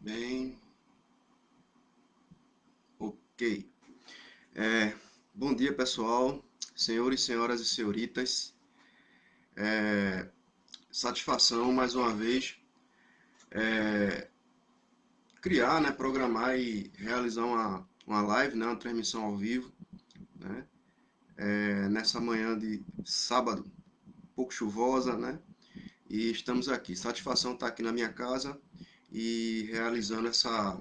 bem. Ok. É, Bom dia, pessoal, senhores, senhoras e senhoritas. Satisfação, mais uma vez, criar, né, programar e realizar uma live, né, uma transmissão ao vivo, né, nessa manhã de sábado, um pouco chuvosa, né, e estamos aqui. Satisfação estar aqui na minha casa e realizando essa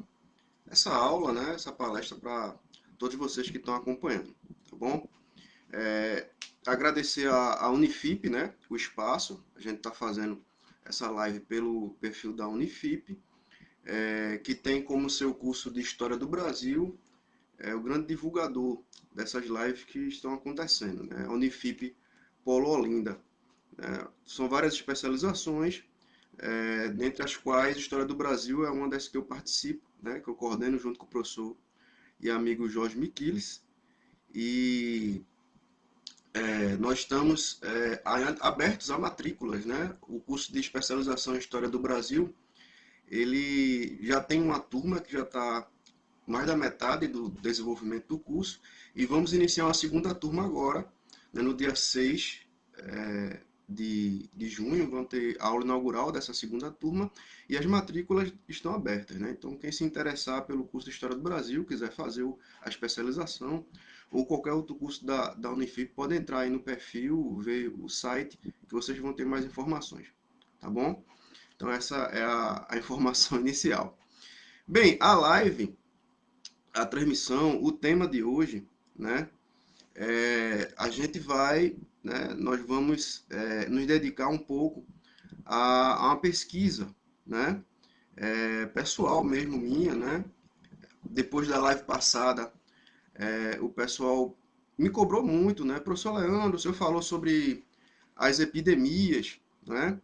aula, né, essa palestra para todos vocês que estão acompanhando, tá bom? É, Agradecer a Unifip, né, o espaço. A gente está fazendo essa live pelo perfil da Unifip, que tem como seu curso de História do Brasil, o grande divulgador dessas lives que estão acontecendo, né, a Unifip Polo Olinda. São várias especializações, dentre as quais História do Brasil é uma das que eu participo, né, que eu coordeno junto com o professor e amigo Jorge Miquiles. E nós estamos abertos a matrículas, né? O curso de especialização em História do Brasil, ele já tem uma turma que já está mais da metade do desenvolvimento do curso e vamos iniciar uma segunda turma agora, né, no dia 6 de junho, vão ter a aula inaugural dessa segunda turma e as matrículas estão abertas, né? Então, quem se interessar pelo curso de História do Brasil, quiser fazer a especialização ou qualquer outro curso da Unifip, pode entrar aí no perfil, ver o site, que vocês vão ter mais informações, tá bom? Então, essa é a informação inicial. Bem, a live, a transmissão, o tema de hoje, né? A gente vai, né, nós vamos nos dedicar um pouco a uma pesquisa, né, pessoal mesmo minha, né. Depois da live passada, o pessoal me cobrou muito, né, professor Leandro, o senhor falou sobre as epidemias, né,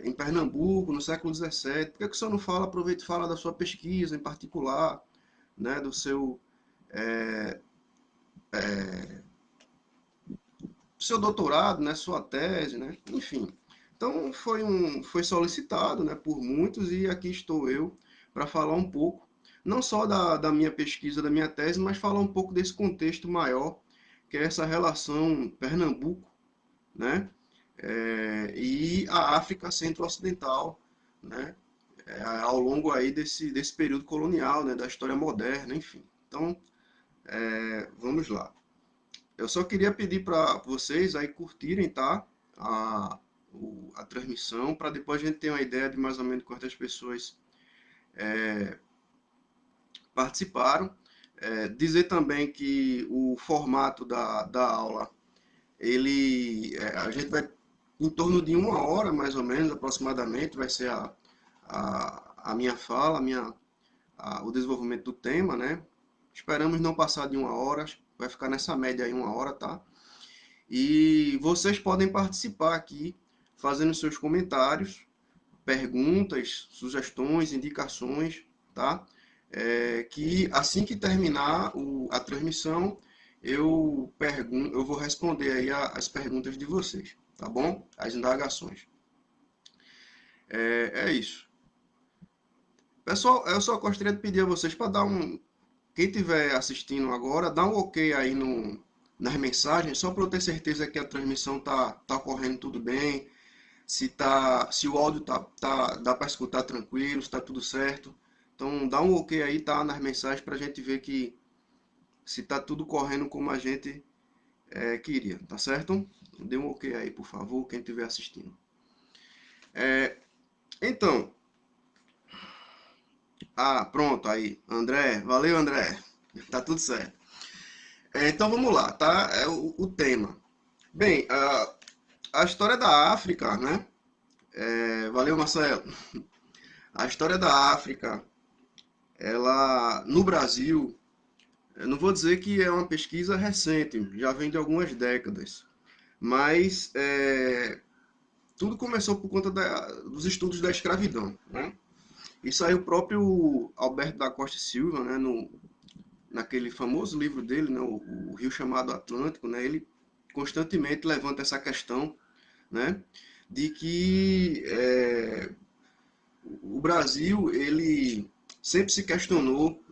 em Pernambuco, no século XVII, por que o senhor não fala, aproveita e fala da sua pesquisa em particular, né, do seu doutorado, né, sua tese, né, enfim. Então foi solicitado, né, por muitos e aqui estou eu para falar um pouco, não só da minha pesquisa, da minha tese, mas falar um pouco desse contexto maior, que é essa relação Pernambuco, né, e a África Centro-Ocidental, né, ao longo aí desse período colonial, né, da história moderna, enfim. Então, vamos lá. Eu só queria pedir para vocês aí curtirem, tá? A, a transmissão, para depois a gente ter uma ideia de mais ou menos quantas pessoas participaram. Dizer também que o formato da aula, a gente vai em torno de uma hora, mais ou menos, aproximadamente, vai ser a minha fala, o desenvolvimento do tema, né? Esperamos não passar de uma hora, vai ficar nessa média aí uma hora, tá? E vocês podem participar aqui, fazendo seus comentários, perguntas, sugestões, indicações, tá? Que assim que terminar a transmissão, eu vou responder aí as perguntas de vocês, tá bom? As indagações. É isso. Pessoal, eu só gostaria de pedir a vocês para dar quem estiver assistindo agora, dá um ok aí nas mensagens, só para eu ter certeza que a transmissão tá ocorrendo tudo bem, se o áudio dá para escutar tranquilo, se tá tudo certo. Então dá um ok aí, tá, nas mensagens para a gente ver que se tá tudo correndo como a gente queria, tá certo? Dê um ok aí, por favor, quem estiver assistindo. Então, pronto aí, André, valeu André, tá tudo certo. Então vamos lá, tá? O tema. Bem, a história da África, né? Valeu, Marcelo. A história da África, ela no Brasil, eu não vou dizer que é uma pesquisa recente, já vem de algumas décadas, mas tudo começou por conta dos estudos da escravidão, né? Isso aí o próprio Alberto da Costa e Silva, né, naquele famoso livro dele, né, o Rio Chamado Atlântico, né, ele constantemente levanta essa questão, né, de que O Brasil, ele sempre se questionou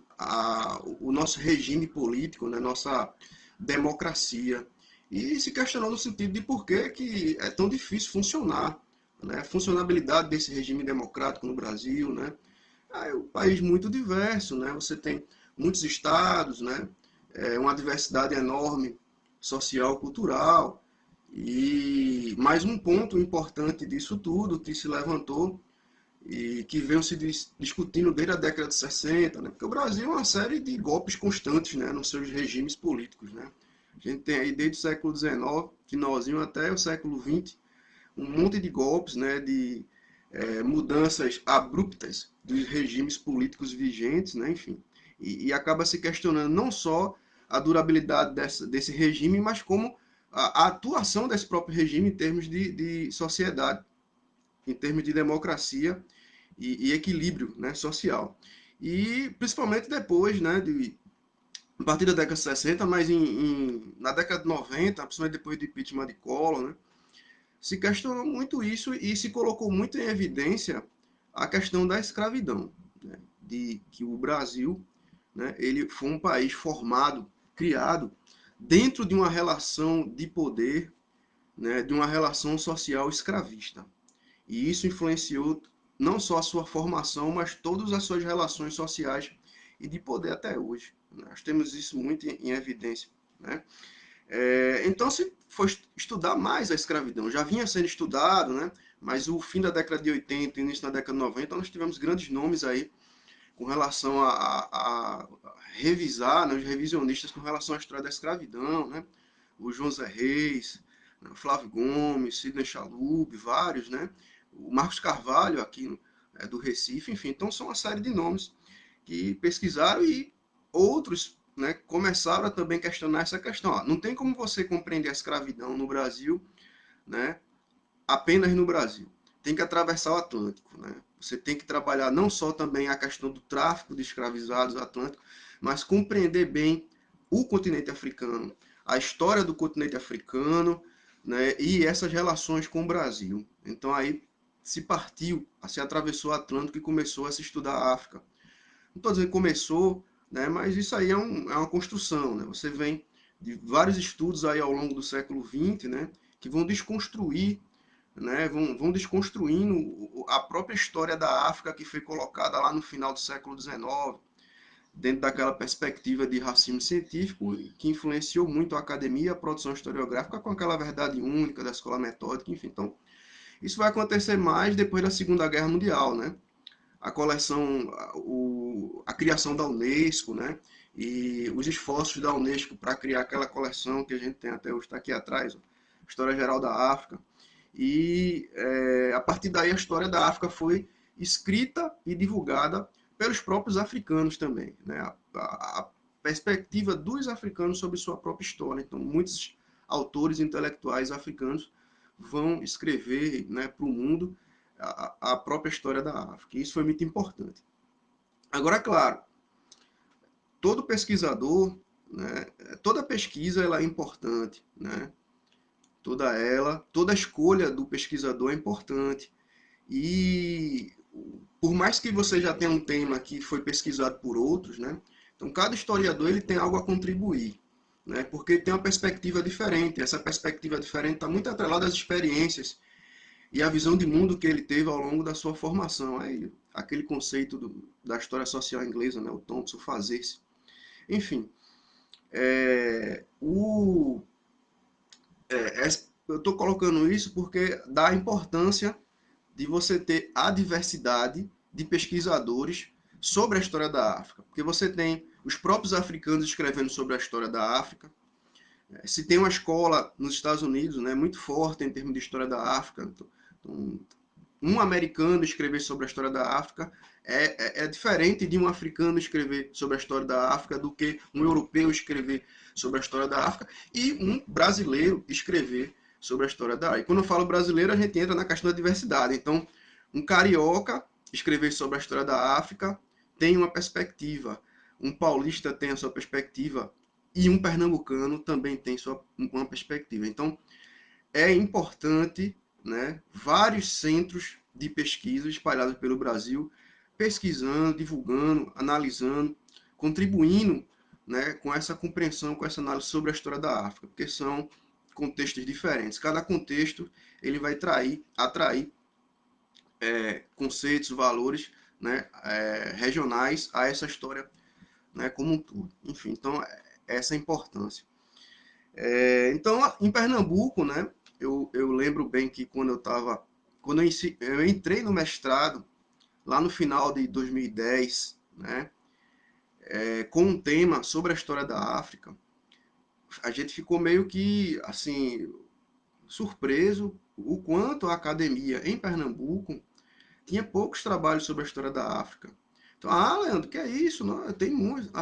o nosso regime político, né, nossa democracia, e se questionou no sentido de por que é tão difícil funcionar, né, a funcionabilidade desse regime democrático no Brasil, né. É um país muito diverso, né, você tem muitos estados, né, uma diversidade enorme social, cultural, e mais um ponto importante disso tudo que se levantou e que veio se discutindo desde a década de 60, né? Porque o Brasil é uma série de golpes constantes, né, nos seus regimes políticos, né? A gente tem aí desde o século XIX, finalzinho até o século XX, um monte de golpes, né, de mudanças abruptas dos regimes políticos vigentes, né, enfim. E acaba se questionando não só a durabilidade desse regime, mas como a atuação desse próprio regime em termos de sociedade, em termos de democracia e equilíbrio, né, social. E principalmente depois, né, a partir da década de 60, mas na década de 90, principalmente depois do impeachment de Collor, né, se questionou muito isso e se colocou muito em evidência a questão da escravidão, né, de que o Brasil, né, ele foi um país formado, criado dentro de uma relação de poder, né, de uma relação social escravista. E isso influenciou não só a sua formação, mas todas as suas relações sociais e de poder até hoje. Nós temos isso muito em evidência, né? Então, se for estudar mais a escravidão, já vinha sendo estudado, né? Mas o fim da década de 80 e início da década de 90, nós tivemos grandes nomes aí com relação a revisar, né, os revisionistas com relação à história da escravidão, né? O João Zé Reis, né, o Flávio Gomes, Sidney Chalub, vários, né? O Marcos Carvalho aqui do Recife, enfim. Então são uma série de nomes que pesquisaram e outros, né, começaram a também questionar essa questão. Ó, não tem como você compreender a escravidão no Brasil, né, apenas no Brasil. Tem que atravessar o Atlântico, né? Você tem que trabalhar não só também a questão do tráfico de escravizados do Atlântico, mas compreender bem o continente africano, a história do continente africano, né, e essas relações com o Brasil. Então aí se partiu, se atravessou o Atlântico e começou a se estudar a África. Não estou dizendo que começou, né, mas isso aí é uma construção. Né? Você vem de vários estudos aí ao longo do século XX, né, que vão desconstruir, né, vão desconstruindo a própria história da África que foi colocada lá no final do século XIX, dentro daquela perspectiva de racismo científico que influenciou muito a academia, a produção historiográfica com aquela verdade única da escola metódica, enfim. Então, isso vai acontecer mais depois da Segunda Guerra Mundial, né? A coleção, a criação da Unesco, né? E os esforços da Unesco para criar aquela coleção que a gente tem até hoje, está aqui atrás, ó, História Geral da África. E a partir daí a história da África foi escrita e divulgada pelos próprios africanos também, né? A perspectiva dos africanos sobre sua própria história. Então, muitos autores intelectuais africanos vão escrever, né, para o mundo a própria história da África. Isso foi muito importante. Agora, claro, todo pesquisador, né, toda pesquisa ela é importante, né? Toda a escolha do pesquisador é importante. E por mais que você já tenha um tema que foi pesquisado por outros, né? Então cada historiador ele tem algo a contribuir, né? Porque tem uma perspectiva diferente. Essa perspectiva diferente está muito atrelada às experiências e à visão de mundo que ele teve ao longo da sua formação. Aí, aquele conceito da história social inglesa, né? O Thompson fazer-se. Enfim, é, o, eu estou colocando isso porque dá a importância de você ter a diversidade de pesquisadores sobre a história da África. Porque você tem os próprios africanos escrevendo sobre a história da África. Se tem uma escola nos Estados Unidos, né, muito forte em termos de história da África, então, um americano escrever sobre a história da África é diferente de um africano escrever sobre a história da África do que um europeu escrever sobre a história da África e um brasileiro escrever sobre a história da África. E quando eu falo brasileiro, a gente entra na questão da diversidade. Então, um carioca escrever sobre a história da África tem uma perspectiva, um paulista tem a sua perspectiva e um pernambucano também tem uma perspectiva. Então, é importante, né, vários centros de pesquisa espalhadas pelo Brasil, pesquisando, divulgando, analisando, contribuindo, né, com essa compreensão, com essa análise sobre a história da África, porque são contextos diferentes. Cada contexto ele vai atrair conceitos, valores, né, regionais a essa história, né, como um todo. Enfim, então essa é a importância. Então, em Pernambuco, né, eu lembro bem que quando eu entrei no mestrado, lá no final de 2010, né, com um tema sobre a história da África, a gente ficou meio que, assim, surpreso o quanto a academia em Pernambuco tinha poucos trabalhos sobre a história da África. Então, Leandro, que é isso? Não, tem muito.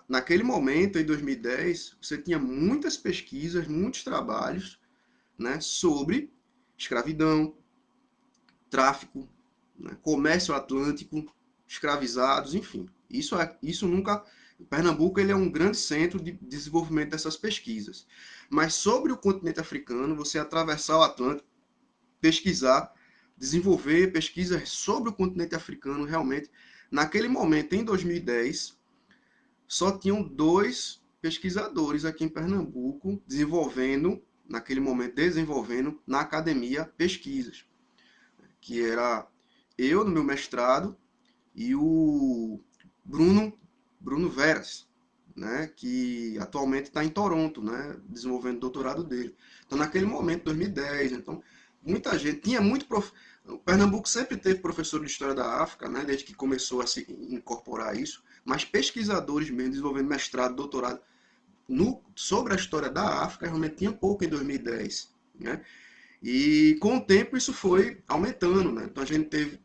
Naquele momento, em 2010, você tinha muitas pesquisas, muitos trabalhos, né, sobre escravidão, tráfico, né, comércio atlântico, escravizados, enfim. Isso nunca. Pernambuco ele é um grande centro de desenvolvimento dessas pesquisas. Mas sobre o continente africano, você atravessar o Atlântico, pesquisar, desenvolver pesquisas sobre o continente africano, realmente, naquele momento, em 2010, só tinham 2 pesquisadores aqui em Pernambuco naquele momento, desenvolvendo na academia pesquisas, que era eu no meu mestrado e o Bruno, Bruno Veras, né, que atualmente está em Toronto, né, desenvolvendo o doutorado dele. Então, naquele momento, 2010, então, muita gente, tinha muito o Pernambuco sempre teve professor de História da África, né, desde que começou a se incorporar isso, mas pesquisadores mesmo, desenvolvendo mestrado, doutorado, sobre a história da África, realmente tinha pouco em 2010, né? E com o tempo isso foi aumentando, né? Então a gente teve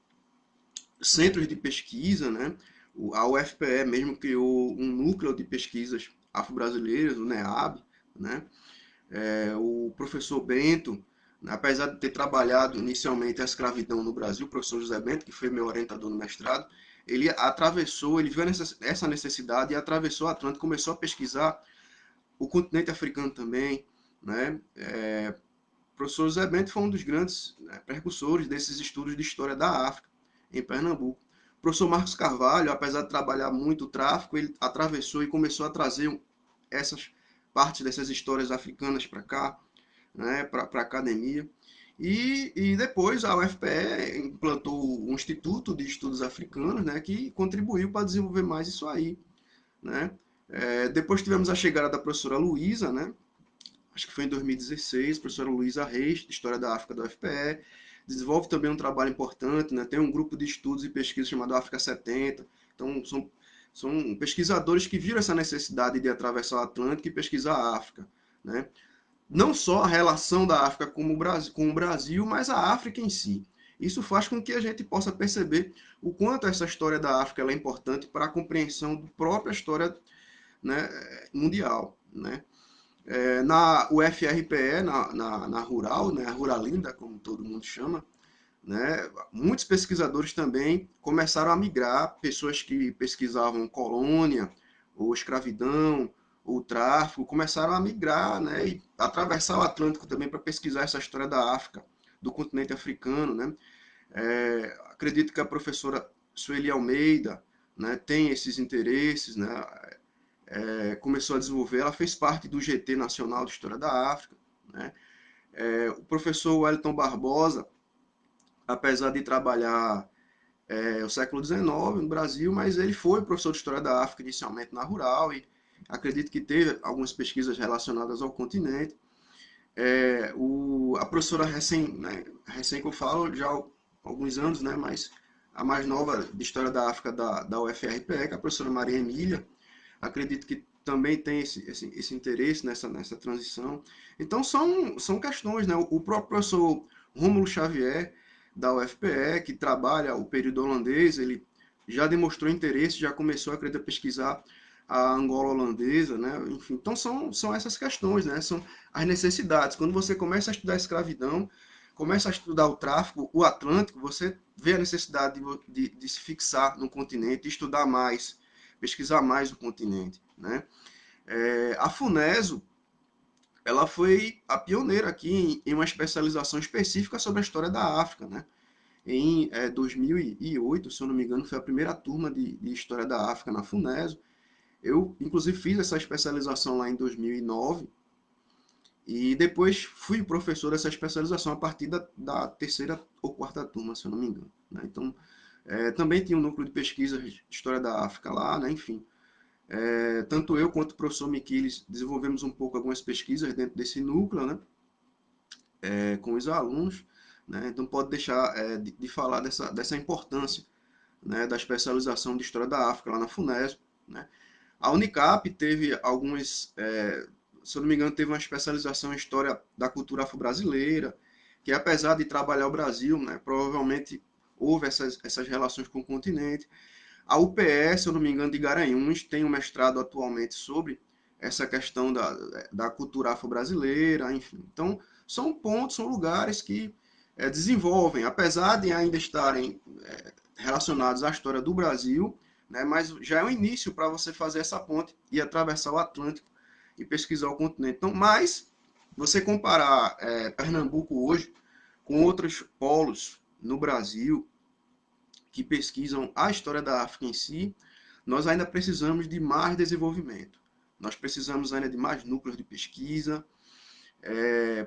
centros de pesquisa, né? A UFPE mesmo criou um núcleo de pesquisas afro-brasileiras, o NEAB, né? O professor Bento, apesar de ter trabalhado inicialmente a escravidão no Brasil, o professor José Bento, que foi meu orientador no mestrado, ele viu essa necessidade e atravessou o Atlântico, começou a pesquisar o continente africano também, né? O professor José Bento foi um dos grandes, né, precursores desses estudos de história da África em Pernambuco. O professor Marcos Carvalho, apesar de trabalhar muito o tráfico, ele atravessou e começou a trazer essas partes dessas histórias africanas para cá, né, para a academia. E depois a UFPE implantou um Instituto de Estudos Africanos, né, que contribuiu para desenvolver mais isso aí, né? Depois tivemos a chegada da professora Luísa, né? Acho que foi em 2016, professora Luísa Reis, de História da África da UFPE, desenvolve também um trabalho importante, né? Tem um grupo de estudos e pesquisa chamado África 70, então são pesquisadores que viram essa necessidade de atravessar o Atlântico e pesquisar a África, né? Não só a relação da África com o Brasil, mas a África em si. Isso faz com que a gente possa perceber o quanto essa história da África é importante para a compreensão da própria história, né, mundial, né? Na UFRPE, na Rural, né, a Ruralinda, como todo mundo chama, né, muitos pesquisadores também começaram a migrar, pessoas que pesquisavam colônia, ou escravidão, ou tráfico, começaram a migrar, né, e atravessar o Atlântico também para pesquisar essa história da África, do continente africano, né. Acredito que a professora Sueli Almeida, né, tem esses interesses, né, começou a desenvolver, ela fez parte do GT Nacional de História da África, né. O professor Wellington Barbosa, apesar de trabalhar o século XIX no Brasil, mas ele foi professor de História da África inicialmente na Rural e acredito que teve algumas pesquisas relacionadas ao continente. A professora recém que eu falo, já há alguns anos, né, mas a mais nova de História da África da UFRPE, que é a professora Maria Emília, acredito que também tem esse interesse nessa transição. Então são questões, né? O próprio professor Rômulo Xavier, da UFPE, que trabalha o período holandês, ele já demonstrou interesse, já começou a pesquisar a Angola holandesa, né? Enfim, então são essas questões, né? São as necessidades. Quando você começa a estudar a escravidão, começa a estudar o tráfico, o Atlântico, você vê a necessidade de se fixar no continente, estudar mais, pesquisar mais o continente, né? A FUNESO, ela foi a pioneira aqui em uma especialização específica sobre a história da África, né? em 2008, se eu não me engano, foi a primeira turma de História da África na FUNESO. Eu, inclusive, fiz essa especialização lá em 2009 e depois fui professor dessa especialização a partir da terceira ou quarta turma, se eu não me engano, né? Então, também tinha um núcleo de pesquisa de História da África lá, né? Enfim, tanto eu quanto o professor Miquiles desenvolvemos um pouco algumas pesquisas dentro desse núcleo, né? Com os alunos, né? Então pode deixar de falar dessa importância, né? Da especialização de História da África lá na FUNESP, né? A Unicap teve algumas, se eu não me engano, teve uma especialização em História da Cultura Afro-Brasileira, que apesar de trabalhar o Brasil, né? Provavelmente houve essas relações com o continente. A UPS, se eu não me engano, de Garanhuns, tem um mestrado atualmente sobre essa questão da cultura afro-brasileira, enfim. Então, são pontos, são lugares que desenvolvem, apesar de ainda estarem relacionados à história do Brasil, né, mas já é um início para você fazer essa ponte e atravessar o Atlântico e pesquisar o continente. Então, mas você comparar Pernambuco hoje com outros polos no Brasil, que pesquisam a história da África em si, nós ainda precisamos de mais desenvolvimento. Nós precisamos ainda de mais núcleos de pesquisa,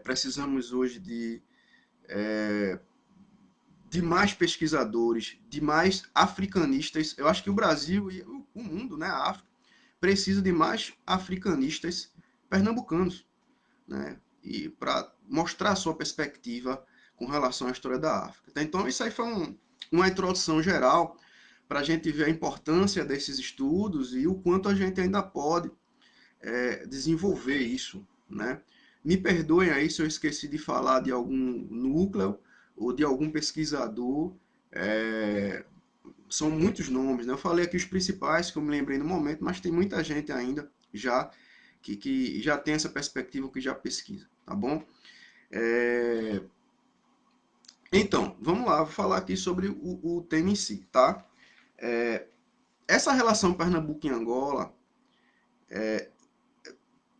precisamos hoje de mais pesquisadores, de mais africanistas. Eu acho que o Brasil e o mundo, né, a África, precisa de mais africanistas pernambucanos, né, e para mostrar a sua perspectiva com relação à história da África. Então, isso aí foi uma introdução geral para a gente ver a importância desses estudos e o quanto a gente ainda pode desenvolver isso, né? Me perdoem aí se eu esqueci de falar de algum núcleo ou de algum pesquisador. É, são muitos nomes, né? Eu falei aqui os principais que eu me lembrei no momento, mas tem muita gente ainda já que já tem essa perspectiva, que já pesquisa, tá bom? É, então, vamos lá, vou falar aqui sobre o tema em si, tá? Essa relação Pernambuco e Angola,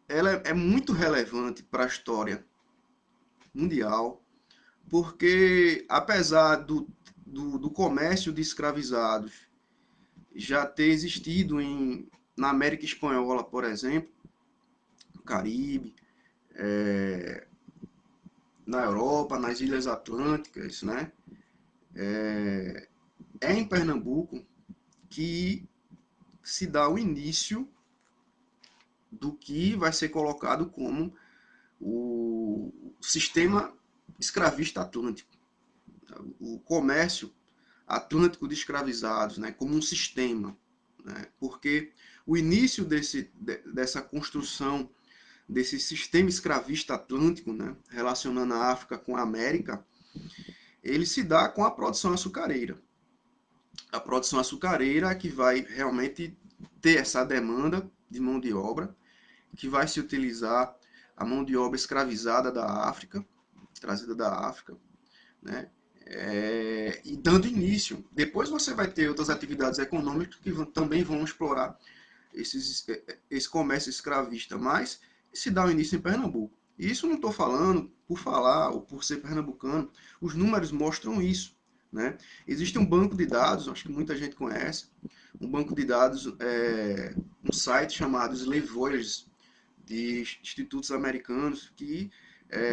ela é muito relevante para a história mundial, porque apesar do comércio de escravizados já ter existido na América Espanhola, por exemplo, no Caribe, na Europa, nas Ilhas Atlânticas, né? É em Pernambuco que se dá o início do que vai ser colocado como o sistema escravista atlântico, o comércio atlântico de escravizados, né, como um sistema, né, porque o início dessa construção desse sistema escravista atlântico, né, relacionando a África com a América, ele se dá com a produção açucareira. A produção açucareira é que vai realmente ter essa demanda de mão de obra, que vai se utilizar a mão de obra escravizada da África, trazida da África, né? E dando início. Depois você vai ter outras atividades econômicas que também vão explorar esse comércio escravista, mas se dá o início em Pernambuco. E isso não estou falando por falar ou por ser pernambucano, os números mostram isso. Né? Existe um banco de dados, acho que muita gente conhece, um banco de dados, um site chamado Slave Voyages, de institutos americanos que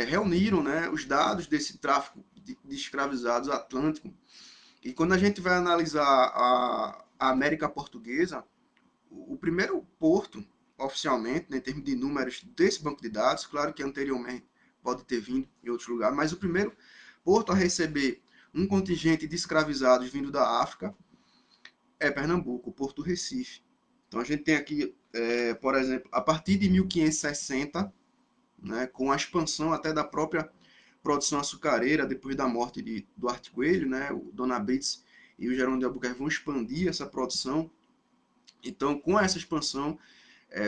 reuniram, né, os dados desse tráfico de escravizados atlântico. E quando a gente vai analisar a América Portuguesa, o primeiro porto, oficialmente, né, em termos de números desse banco de dados, claro que anteriormente pode ter vindo em outros lugares, mas o primeiro porto a receber um contingente de escravizados vindo da África é Pernambuco, o Porto Recife. Então a gente tem aqui, por exemplo, a partir de 1560, né, com a expansão até da própria produção açucareira, depois da morte de Duarte Coelho, né, o Dona Brits e o Jerônimo de Albuquerque vão expandir essa produção. Então, com essa expansão,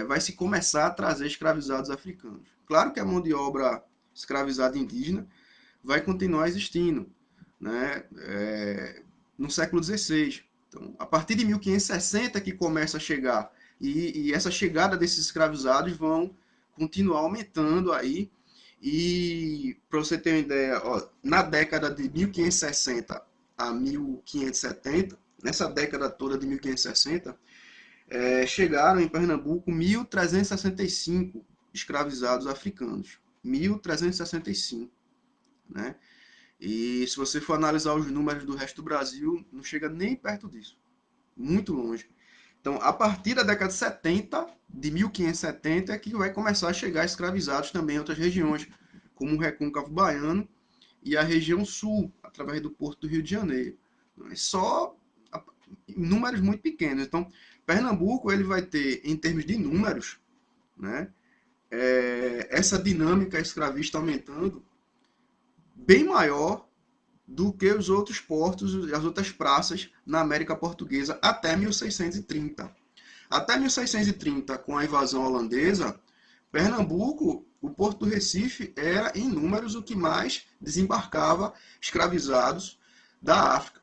vai se começar a trazer escravizados africanos. Claro que a mão de obra escravizada indígena vai continuar existindo, né, no século XVI. Então, a partir de 1560 que começa a chegar, e essa chegada desses escravizados vão continuar aumentando aí. E para você ter uma ideia, ó, na década de 1560 a 1570, nessa década toda de 1560, chegaram em Pernambuco 1.365 escravizados africanos. 1.365, né? E se você for analisar os números do resto do Brasil, não chega nem perto disso. Muito longe. Então, a partir da década de 70, de 1570, é que vai começar a chegar escravizados também em outras regiões, como o Recôncavo Baiano e a região sul, através do Porto do Rio de Janeiro. É só números muito pequenos. Então, Pernambuco ele vai ter, em termos de números, né, essa dinâmica escravista aumentando bem maior do que os outros portos e as outras praças na América Portuguesa até 1630. Até 1630, com a invasão holandesa, Pernambuco, o Porto do Recife, era em números o que mais desembarcava escravizados da África,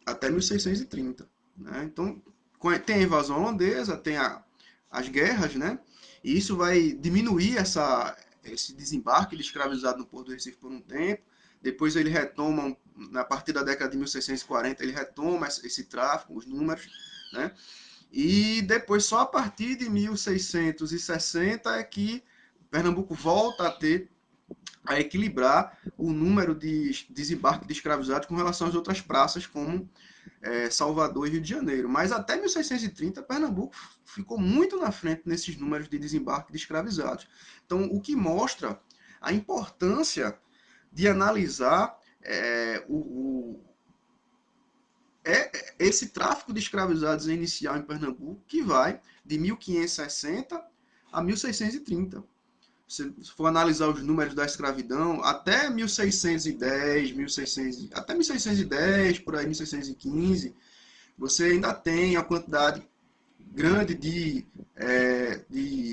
até 1630. Né? Então, tem a invasão holandesa, tem as guerras, né? E isso vai diminuir esse desembarque de escravizado no Porto do Recife por um tempo. Depois ele retoma, a partir da década de 1640, ele retoma esse tráfico, os números, né? E depois, só a partir de 1660 é que Pernambuco volta a equilibrar o número de desembarque de escravizados com relação às outras praças, como Salvador e Rio de Janeiro. Mas até 1630, Pernambuco ficou muito na frente nesses números de desembarque de escravizados. Então, o que mostra a importância de analisar esse tráfico de escravizados inicial em Pernambuco, que vai de 1560 a 1630. Se for analisar os números da escravidão, até 1610, 1600, até 1610, por aí 1615, você ainda tem a quantidade grande de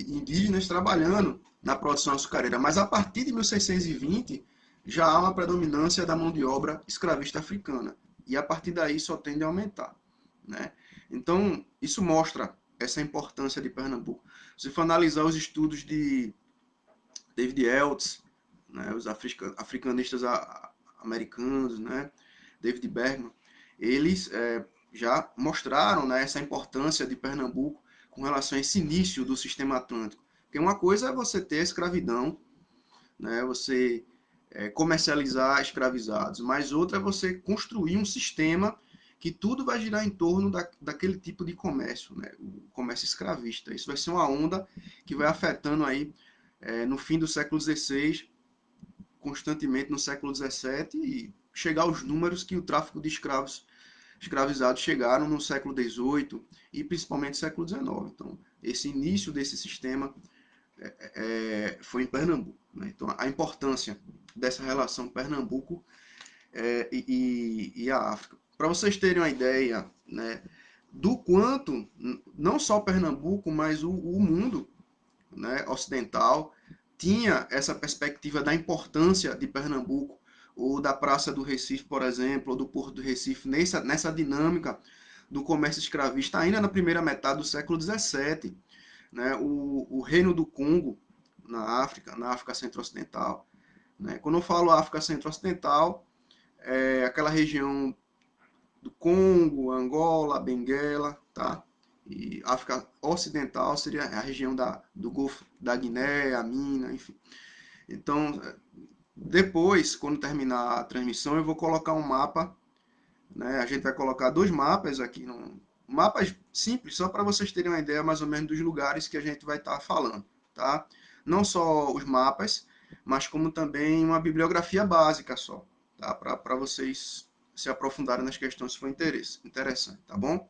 indígenas trabalhando na produção açucareira. Mas a partir de 1620, já há uma predominância da mão de obra escravista africana. E a partir daí só tende a aumentar. Né? Então, isso mostra essa importância de Pernambuco. Se for analisar os estudos de David Eltz, né, os africanistas americanos, né, David Bergman, eles já mostraram, né, essa importância de Pernambuco com relação a esse início do sistema atlântico. Porque uma coisa é você ter a escravidão, né, você comercializar escravizados, mas outra é você construir um sistema que tudo vai girar em torno daquele tipo de comércio, né, o comércio escravista. Isso vai ser uma onda que vai afetando aí no fim do século XVI, constantemente no século XVII, e chegar aos números que o tráfico de escravizados chegaram no século XVIII e principalmente no século XIX. Então, esse início desse sistema foi em Pernambuco. Né? Então, a importância dessa relação Pernambuco e a África. Para vocês terem uma ideia, né, do quanto, não só Pernambuco, mas o mundo, né, ocidental, tinha essa perspectiva da importância de Pernambuco, ou da Praça do Recife, por exemplo, ou do Porto do Recife, nessa dinâmica do comércio escravista, ainda na primeira metade do século XVII. Né, o Reino do Congo, na África Centro-Ocidental. Né? Quando eu falo África Centro-Ocidental, é aquela região do Congo, Angola, Benguela, tá? E África Ocidental seria a região do Golfo da Guiné, a Mina, enfim. Então, depois, quando terminar a transmissão, eu vou colocar um mapa, né? A gente vai colocar dois mapas aqui, mapas simples, só para vocês terem uma ideia mais ou menos dos lugares que a gente vai estar falando, tá? Não só os mapas, mas como também uma bibliografia básica só, tá? Para vocês se aprofundarem nas questões se for interessante, tá bom?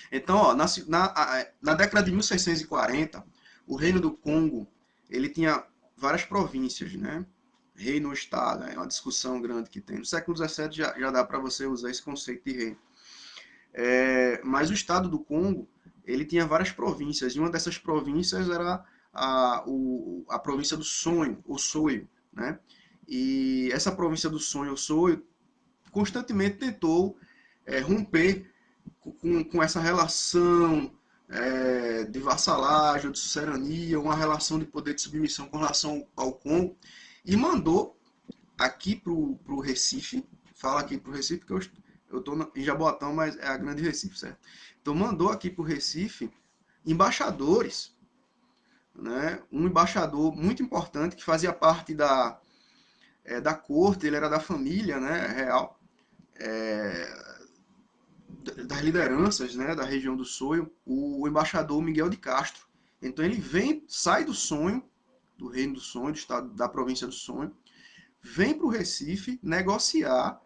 Então, ó, na década de 1640, o Reino do Congo, ele tinha várias províncias, né? Reino ou Estado, é uma discussão grande que tem. No século XVII já dá para você usar esse conceito de reino. Mas o Estado do Congo, ele tinha várias províncias, e uma dessas províncias era a província do Sonho, ou Soio, né? E essa província do Sonho, ou Soio, constantemente tentou romper com essa relação de vassalagem, de sucerania, uma relação de poder de submissão com relação ao Congo, e mandou aqui para o Recife, fala aqui para o Recife, que eu estou em Jaboatão, mas é a Grande Recife, certo? Então mandou aqui para o Recife embaixadores, né? Um embaixador muito importante que fazia parte da corte, ele era da família, né, real, das lideranças, né, da região do Sonho, o embaixador Miguel de Castro. Então ele vem, sai do Sonho, do Reino do Sonho, do estado da província do Sonho, vem para o Recife negociar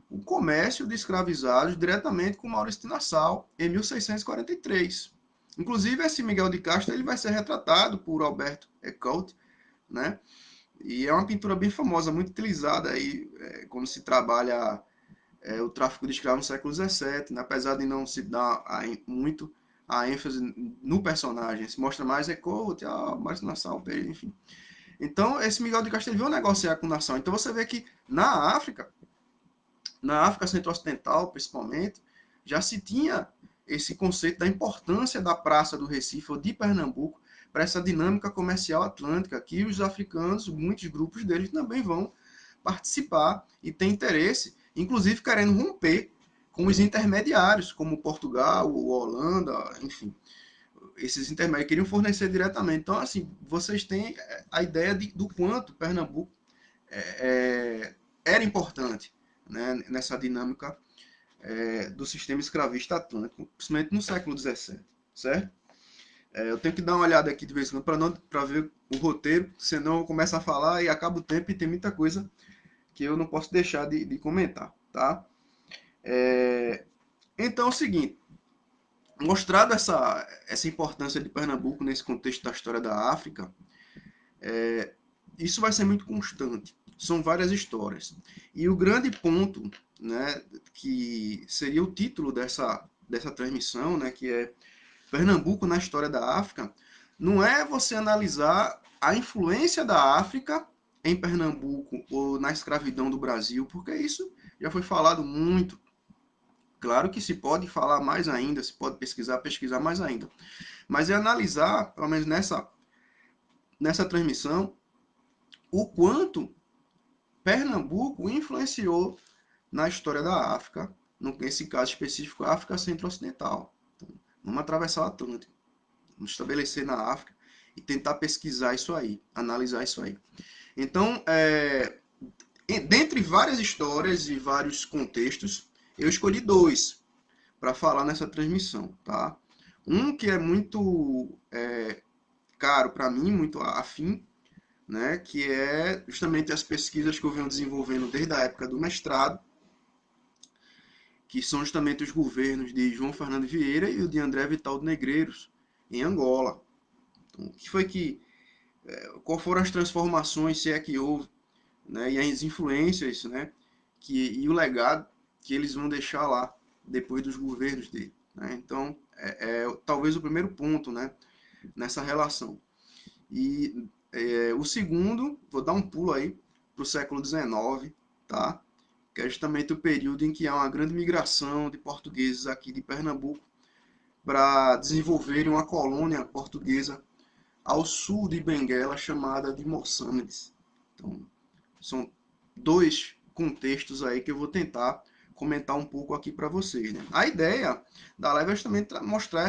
o comércio de escravizados diretamente com Maurício de Nassau em 1643. Inclusive, esse Miguel de Castro ele vai ser retratado por Alberto Ecaute, né? E é uma pintura bem famosa, muito utilizada aí quando se trabalha o tráfico de escravos no século XVII, né? Apesar de não se dar muito a ênfase no personagem, se mostra mais Ecaute, Maurício de Nassau, enfim. Então, esse Miguel de Castro ele veio negociar com Nassau. Então, você vê que na África Centro-Ocidental, principalmente, já se tinha esse conceito da importância da Praça do Recife ou de Pernambuco para essa dinâmica comercial atlântica, que os africanos, muitos grupos deles também vão participar e ter interesse, inclusive querendo romper com os intermediários, como Portugal, Holanda, enfim. Esses intermédios queriam fornecer diretamente. Então, assim, vocês têm a ideia do quanto Pernambuco era importante, né, nessa dinâmica do sistema escravista atlântico, principalmente no século XVII, certo? Eu tenho que dar uma olhada aqui de vez em quando para ver o roteiro, senão eu começo a falar e acaba o tempo e tem muita coisa que eu não posso deixar de comentar, tá? Então é o seguinte, mostrado essa importância de Pernambuco nesse contexto da história da África, isso vai ser muito constante. São várias histórias. E o grande ponto, né, que seria o título dessa transmissão, né, que é Pernambuco na história da África, não é você analisar a influência da África em Pernambuco ou na escravidão do Brasil, porque isso já foi falado muito. Claro que se pode falar mais ainda, se pode pesquisar mais ainda. Mas é analisar, pelo menos nessa transmissão, o quanto Pernambuco influenciou na história da África, nesse caso específico, a África Centro-Ocidental. Então, vamos atravessar o Atlântico, vamos estabelecer na África e tentar pesquisar isso aí, analisar isso aí. Então, dentre várias histórias e vários contextos, eu escolhi dois para falar nessa transmissão, tá? Um que é muito caro para mim, muito afim, né, que é justamente as pesquisas que eu venho desenvolvendo desde a época do mestrado, que são justamente os governos de João Fernando Vieira e o de André Vital de Negreiros, em Angola. Então, o que foi qual foram as transformações, se é que houve, né, e as influências, né, e o legado que eles vão deixar lá, depois dos governos dele. Né? Então, talvez o primeiro ponto, né, nessa relação. E o segundo, vou dar um pulo aí para o século XIX, tá? Que é justamente o período em que há uma grande migração de portugueses aqui de Pernambuco para desenvolverem uma colônia portuguesa ao sul de Benguela chamada de Moçambique. Então, são dois contextos aí que eu vou tentar comentar um pouco aqui para vocês. Né? A ideia da live é justamente mostrar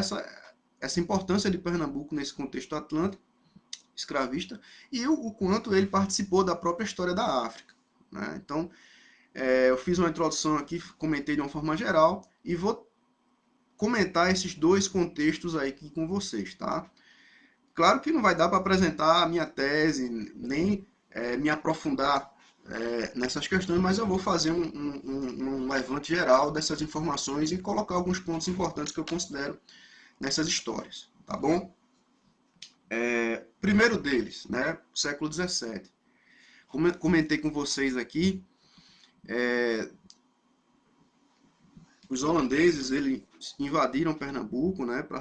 essa importância de Pernambuco nesse contexto atlântico, escravista, e o quanto ele participou da própria história da África. Né? Então, eu fiz uma introdução aqui, comentei de uma forma geral, e vou comentar esses dois contextos aí aqui com vocês, tá? Claro que não vai dar para apresentar a minha tese, nem me aprofundar nessas questões, mas eu vou fazer um levante geral dessas informações e colocar alguns pontos importantes que eu considero nessas histórias, tá bom? Primeiro deles, né, século XVII. Como eu comentei com vocês aqui, os holandeses eles invadiram Pernambuco, né, para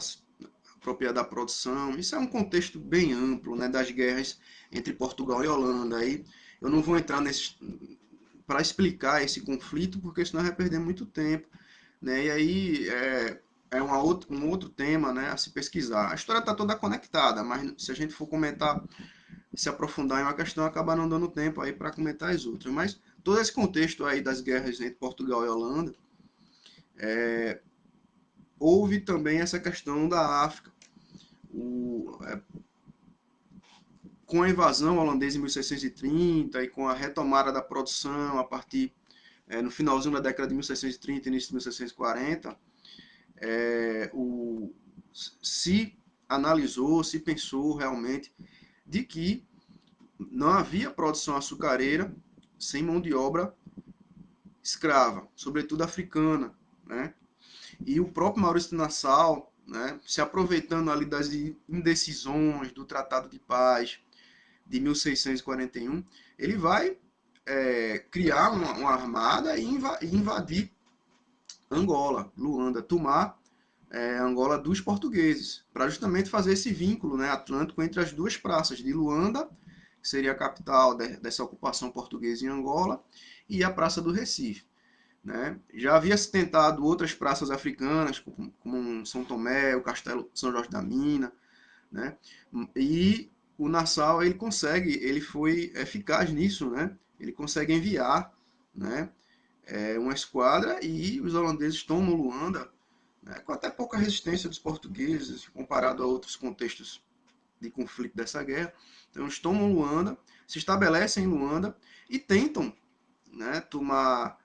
apropriar da produção. Isso é um contexto bem amplo, né, das guerras entre Portugal e Holanda. Aí eu não vou entrar para explicar esse conflito, porque senão vai perder muito tempo, né? E aí um outro tema, né, a se pesquisar. A história está toda conectada, mas se a gente for comentar, se aprofundar em uma questão, acaba não dando tempo aí para comentar as outras. Mas todo esse contexto aí das guerras entre Portugal e Holanda, houve também essa questão da África. Com a invasão holandesa em 1630 e com a retomada da produção a partir no finalzinho da década de 1630 início de 1640, se analisou, se pensou realmente de que não havia produção açucareira sem mão de obra escrava, sobretudo africana, né? E o próprio Maurício de Nassau, né, se aproveitando ali das indecisões do Tratado de Paz de 1641, ele vai criar uma armada e invadir Angola, Luanda, tomar Angola dos portugueses, para justamente fazer esse vínculo, né, atlântico entre as duas praças de Luanda, que seria a capital dessa ocupação portuguesa em Angola, e a Praça do Recife. Né? Já havia se tentado outras praças africanas, como São Tomé, o Castelo São Jorge da Mina, né? E o Nassau ele foi eficaz nisso, né? Ele consegue enviar, né, uma esquadra e os holandeses tomam Luanda, né, com até pouca resistência dos portugueses comparado a outros contextos de conflito dessa guerra. Então eles tomam Luanda, se estabelecem em Luanda e tentam, né, tomar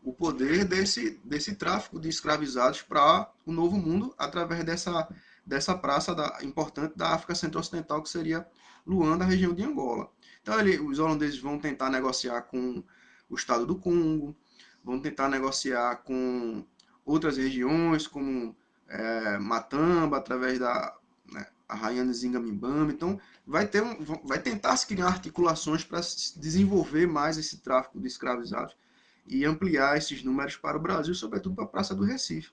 o poder desse tráfico de escravizados para o Novo Mundo através dessa praça importante da África Centro-Ocidental, que seria Luanda, a região de Angola. Então os holandeses vão tentar negociar com o estado do Congo, vão tentar negociar com outras regiões, como Matamba, através da Arraiana Zingamimbama. Então, vai tentar se criar articulações para desenvolver mais esse tráfico de escravizados e ampliar esses números para o Brasil, sobretudo para a Praça do Recife.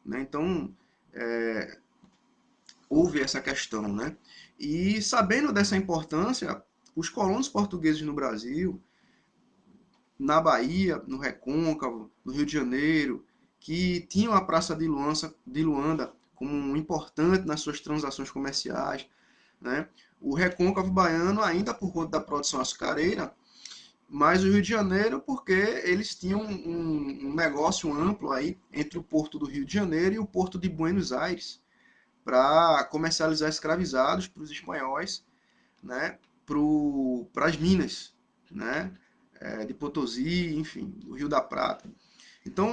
Né? Então, houve essa questão. Né? E sabendo dessa importância, os colonos portugueses no Brasil, na Bahia, no Recôncavo, no Rio de Janeiro, que tinham a Praça de Luanda como importante nas suas transações comerciais, né? O Recôncavo baiano ainda por conta da produção açucareira, mas o Rio de Janeiro porque eles tinham um negócio amplo aí entre o porto do Rio de Janeiro e o porto de Buenos Aires para comercializar escravizados para os espanhóis, né? Para as minas, né? De Potosí, enfim, do Rio da Prata. Então,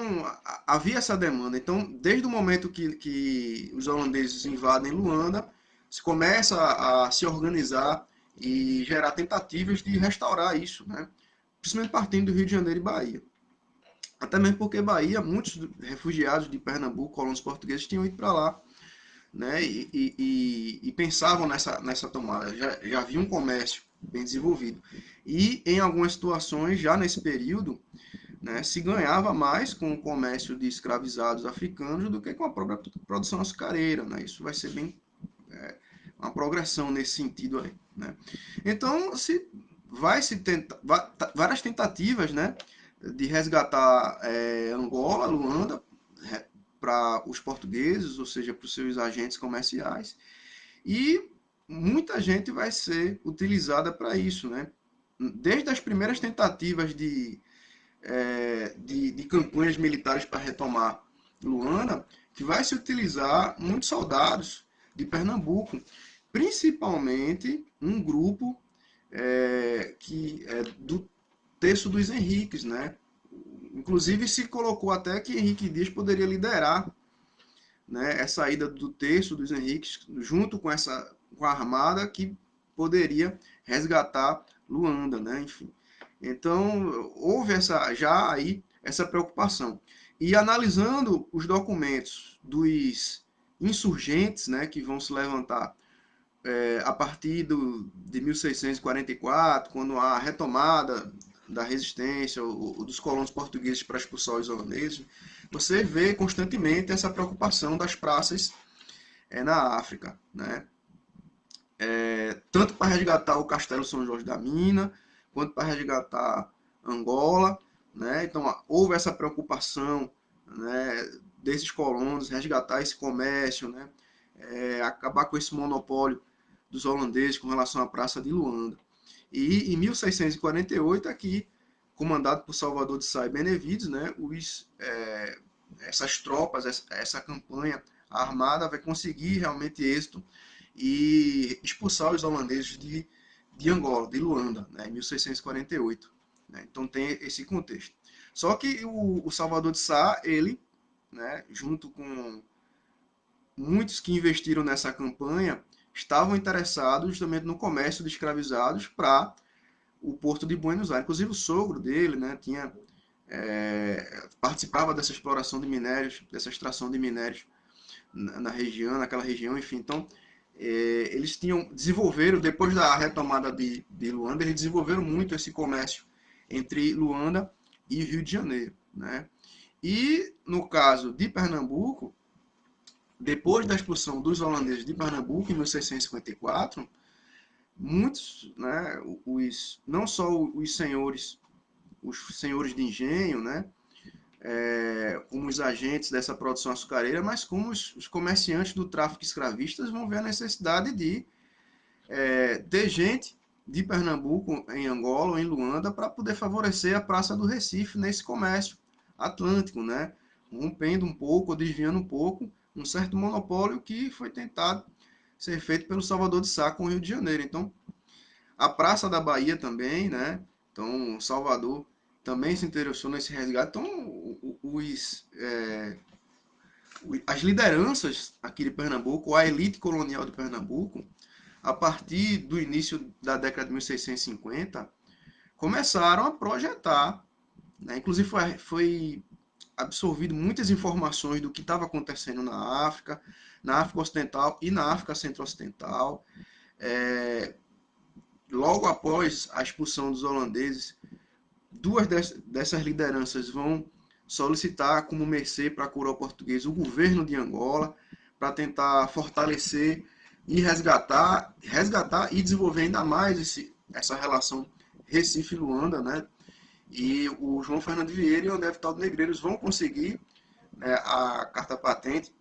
havia essa demanda. Então, desde o momento que os holandeses invadem Luanda, se começa a se organizar e gerar tentativas de restaurar isso, né? Principalmente partindo do Rio de Janeiro e Bahia. Até mesmo porque Bahia, muitos refugiados de Pernambuco, colonos portugueses, tinham ido para lá, né? E pensavam nessa tomada. Já havia um comércio bem desenvolvido. E, em algumas situações, já nesse período, né, se ganhava mais com o comércio de escravizados africanos do que com a própria produção açucareira. Né? Isso vai ser bem uma progressão nesse sentido aí. Né? Então, se tentar várias tentativas, né, de resgatar Angola, Luanda, para os portugueses, ou seja, para os seus agentes comerciais, e muita gente vai ser utilizada para isso. Né? Desde as primeiras tentativas de campanhas militares para retomar Luanda, que vai se utilizar muitos soldados de Pernambuco, principalmente um grupo que é do terço dos Henriques, né? Inclusive se colocou até que Henrique Dias poderia liderar, né, essa ida do terço dos Henriques junto com com a armada que poderia resgatar Luanda, né? Enfim. Então, houve já aí essa preocupação. E analisando os documentos dos insurgentes, né, que vão se levantar a partir de 1644, quando há a retomada da resistência dos colonos portugueses para expulsar os holandeses, você vê constantemente essa preocupação das praças na África, né? Tanto para resgatar o Castelo São Jorge da Mina, quanto para resgatar Angola, né? Então houve essa preocupação, né, desses colonos, resgatar esse comércio, né? Acabar com esse monopólio dos holandeses com relação à Praça de Luanda. E em 1648, aqui, comandado por Salvador de Sá e Benevides, né, essas tropas, essa campanha armada vai conseguir realmente êxito e expulsar os holandeses de Angola, de Luanda, né, em 1648. Né, então tem esse contexto. Só que o Salvador de Sá, ele, né, junto com muitos que investiram nessa campanha, estavam interessados justamente no comércio de escravizados para o porto de Buenos Aires. Inclusive o sogro dele, né, participava dessa exploração de minérios, dessa extração de minérios na região, naquela região, enfim. Então, eles desenvolveram, depois da retomada de Luanda, eles desenvolveram muito esse comércio entre Luanda e Rio de Janeiro, né? E no caso de Pernambuco, depois da expulsão dos holandeses de Pernambuco em 1654, muitos, né, não só os senhores de engenho, né, como os agentes dessa produção açucareira, mas como os comerciantes do tráfico escravistas vão ver a necessidade de ter gente de Pernambuco em Angola ou em Luanda para poder favorecer a Praça do Recife nesse comércio atlântico, né? Rompendo um pouco, ou desviando um pouco, um certo monopólio que foi tentado ser feito pelo Salvador de Sá com o Rio de Janeiro. Então, a Praça da Bahia também, né? Então, Salvador também se interessou nesse resgate. Então, as lideranças aqui de Pernambuco, a elite colonial de Pernambuco, a partir do início da década de 1650, começaram a projetar, né? Inclusive foi absorvido muitas informações do que estava acontecendo na África Ocidental e na África Centro-Ocidental. Logo após a expulsão dos holandeses, duas dessas lideranças vão solicitar como mercê para a coroa portuguesa o governo de Angola, para tentar fortalecer e resgatar e desenvolver ainda mais essa relação Recife-Luanda, né? E o João Fernando Vieira e o André Vital de Negreiros vão conseguir, né, a carta patente,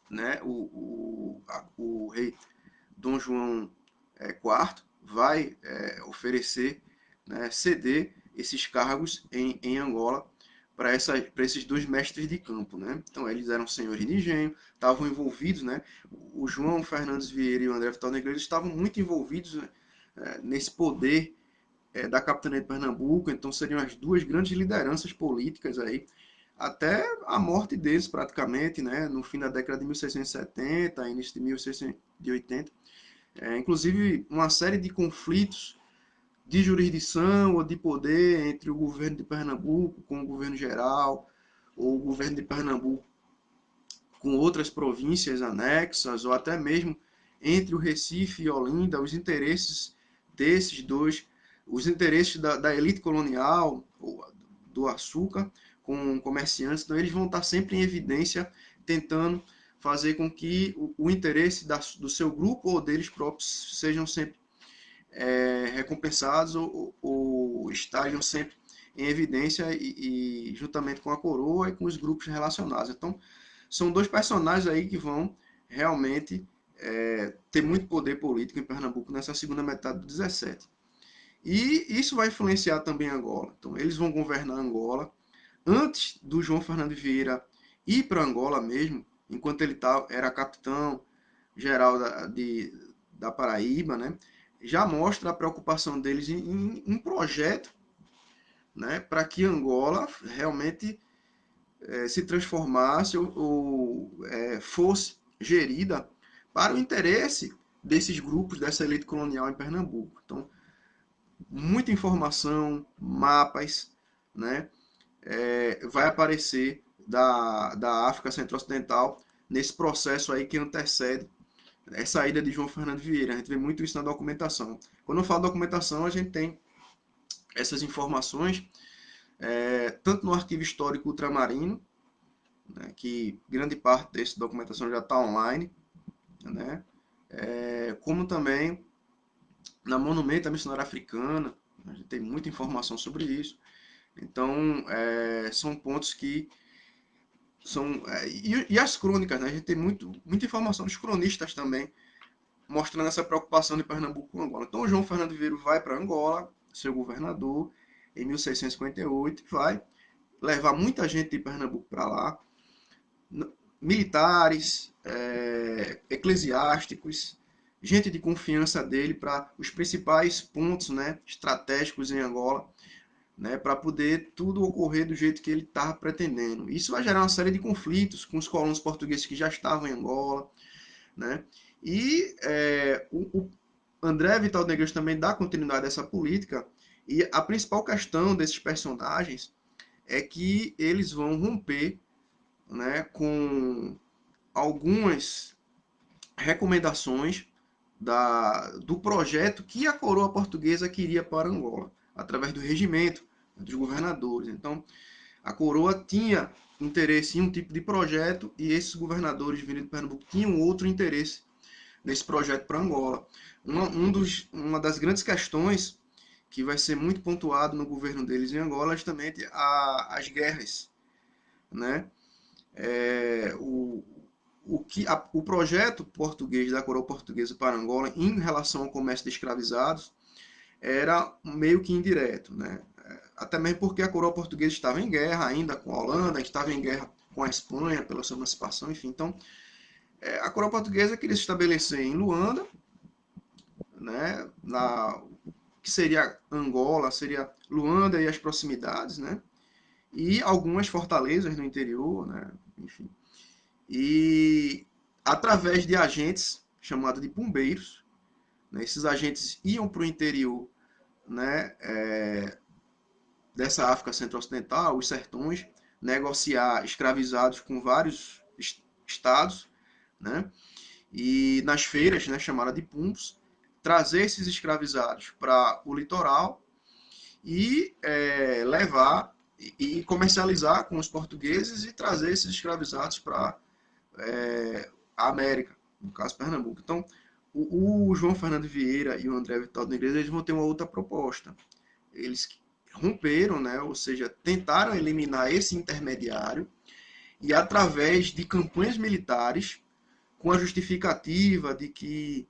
né? O rei Dom João IV vai oferecer, né, ceder esses cargos em Angola para esses dois mestres de campo, né? Então eles eram senhores de engenho, estavam envolvidos, né? O João Fernandes Vieira e o André Vital Negreiros estavam muito envolvidos, né, nesse poder da capitania de Pernambuco, então seriam as duas grandes lideranças políticas aí, até a morte deles praticamente, né, no fim da década de 1670, início de 1680. Inclusive uma série de conflitos de jurisdição ou de poder entre o governo de Pernambuco com o governo geral, ou o governo de Pernambuco com outras províncias anexas, ou até mesmo entre o Recife e Olinda, os interesses desses dois, os interesses da elite colonial, do açúcar, com comerciantes, então eles vão estar sempre em evidência, tentando fazer com que o interesse do seu grupo ou deles próprios sejam sempre recompensados ou estejam sempre em evidência e juntamente com a coroa e com os grupos relacionados. Então, são dois personagens aí que vão realmente ter muito poder político em Pernambuco nessa segunda metade do 17. E isso vai influenciar também Angola. Então, eles vão governar Angola. Antes do João Fernando Vieira ir para Angola mesmo, enquanto ele era capitão geral da Paraíba, né, já mostra a preocupação deles em um projeto, né, para que Angola realmente se transformasse ou fosse gerida para o interesse desses grupos, dessa elite colonial em Pernambuco. Então, muita informação, mapas, né, vai aparecer da África Centro-Ocidental nesse processo aí que antecede essa ida de João Fernando Vieira. A gente vê muito isso na documentação. Quando eu falo documentação, a gente tem essas informações tanto no arquivo histórico ultramarino, né, que grande parte dessa documentação já está online, né, como também na Monumenta Missionária Africana, a gente tem muita informação sobre isso. Então, são pontos que são... e as crônicas, né, a gente tem muita informação dos cronistas também, mostrando essa preocupação de Pernambuco com Angola. Então, o João Fernando Vieira vai para Angola, seu governador, em 1658, vai levar muita gente de Pernambuco para lá, militares, eclesiásticos, gente de confiança dele para os principais pontos, né, estratégicos em Angola, né, para poder tudo ocorrer do jeito que ele estava pretendendo. Isso vai gerar uma série de conflitos com os colonos portugueses que já estavam em Angola, né? E o André Vital de Negreiros também dá continuidade a essa política, e a principal questão desses personagens é que eles vão romper, né, com algumas recomendações do projeto que a coroa portuguesa queria para Angola, através do regimento dos governadores. Então, a coroa tinha interesse em um tipo de projeto e esses governadores vindo de Pernambuco tinham outro interesse nesse projeto para Angola. Uma das grandes questões que vai ser muito pontuado no governo deles em Angola é justamente as guerras, né? O projeto português da coroa portuguesa para Angola em relação ao comércio de escravizados era meio que indireto, né? Até mesmo porque a coroa portuguesa estava em guerra ainda com a Holanda, estava em guerra com a Espanha pela sua emancipação, enfim. Então, a coroa portuguesa queria se estabelecer em Luanda, né? Que seria Angola, seria Luanda e as proximidades, né? E algumas fortalezas no interior, né? Enfim. E através de agentes chamados de pombeiros, né? Esses agentes iam para o interior, né? Dessa África Centro-Ocidental, os sertões, negociar escravizados com vários estados, né? E nas feiras, né, chamada de pumbos, trazer esses escravizados para o litoral e levar e comercializar com os portugueses e trazer esses escravizados para a América, no caso Pernambuco. Então, o João Fernando Vieira e o André Vital de Negreiros, eles vão ter uma outra proposta. Eles romperam, né, ou seja, tentaram eliminar esse intermediário e através de campanhas militares, com a justificativa de que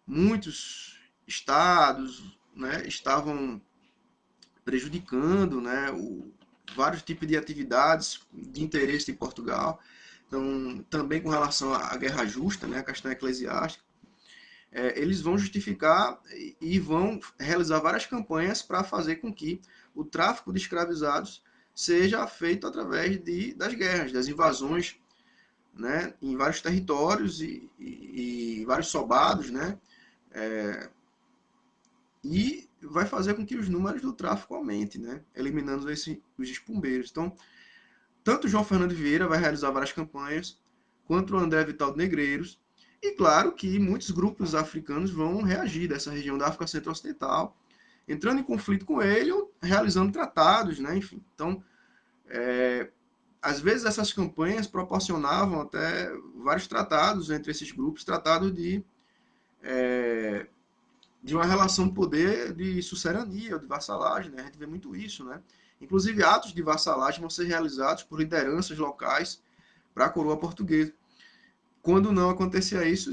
muitos estados, né, estavam prejudicando, né, vários tipos de atividades de interesse de Portugal. Então, também com relação à guerra justa, né, a questão eclesiástica, eles vão justificar e vão realizar várias campanhas para fazer com que o tráfico de escravizados seja feito através das guerras, das invasões, né, em vários territórios e vários sobados, né, e vai fazer com que os números do tráfico aumentem, né, eliminando os espumbeiros. Então, tanto João Fernando Vieira vai realizar várias campanhas, quanto o André Vital de Negreiros, e claro que muitos grupos africanos vão reagir dessa região da África Centro-Ocidental, entrando em conflito com ele ou realizando tratados, né, enfim. Então, às vezes essas campanhas proporcionavam até vários tratados entre esses grupos, tratados de uma relação de poder de sucerania, de vassalagem, né? A gente vê muito isso, né? Inclusive atos de vassalagem vão ser realizados por lideranças locais para a coroa portuguesa. Quando não acontecia isso,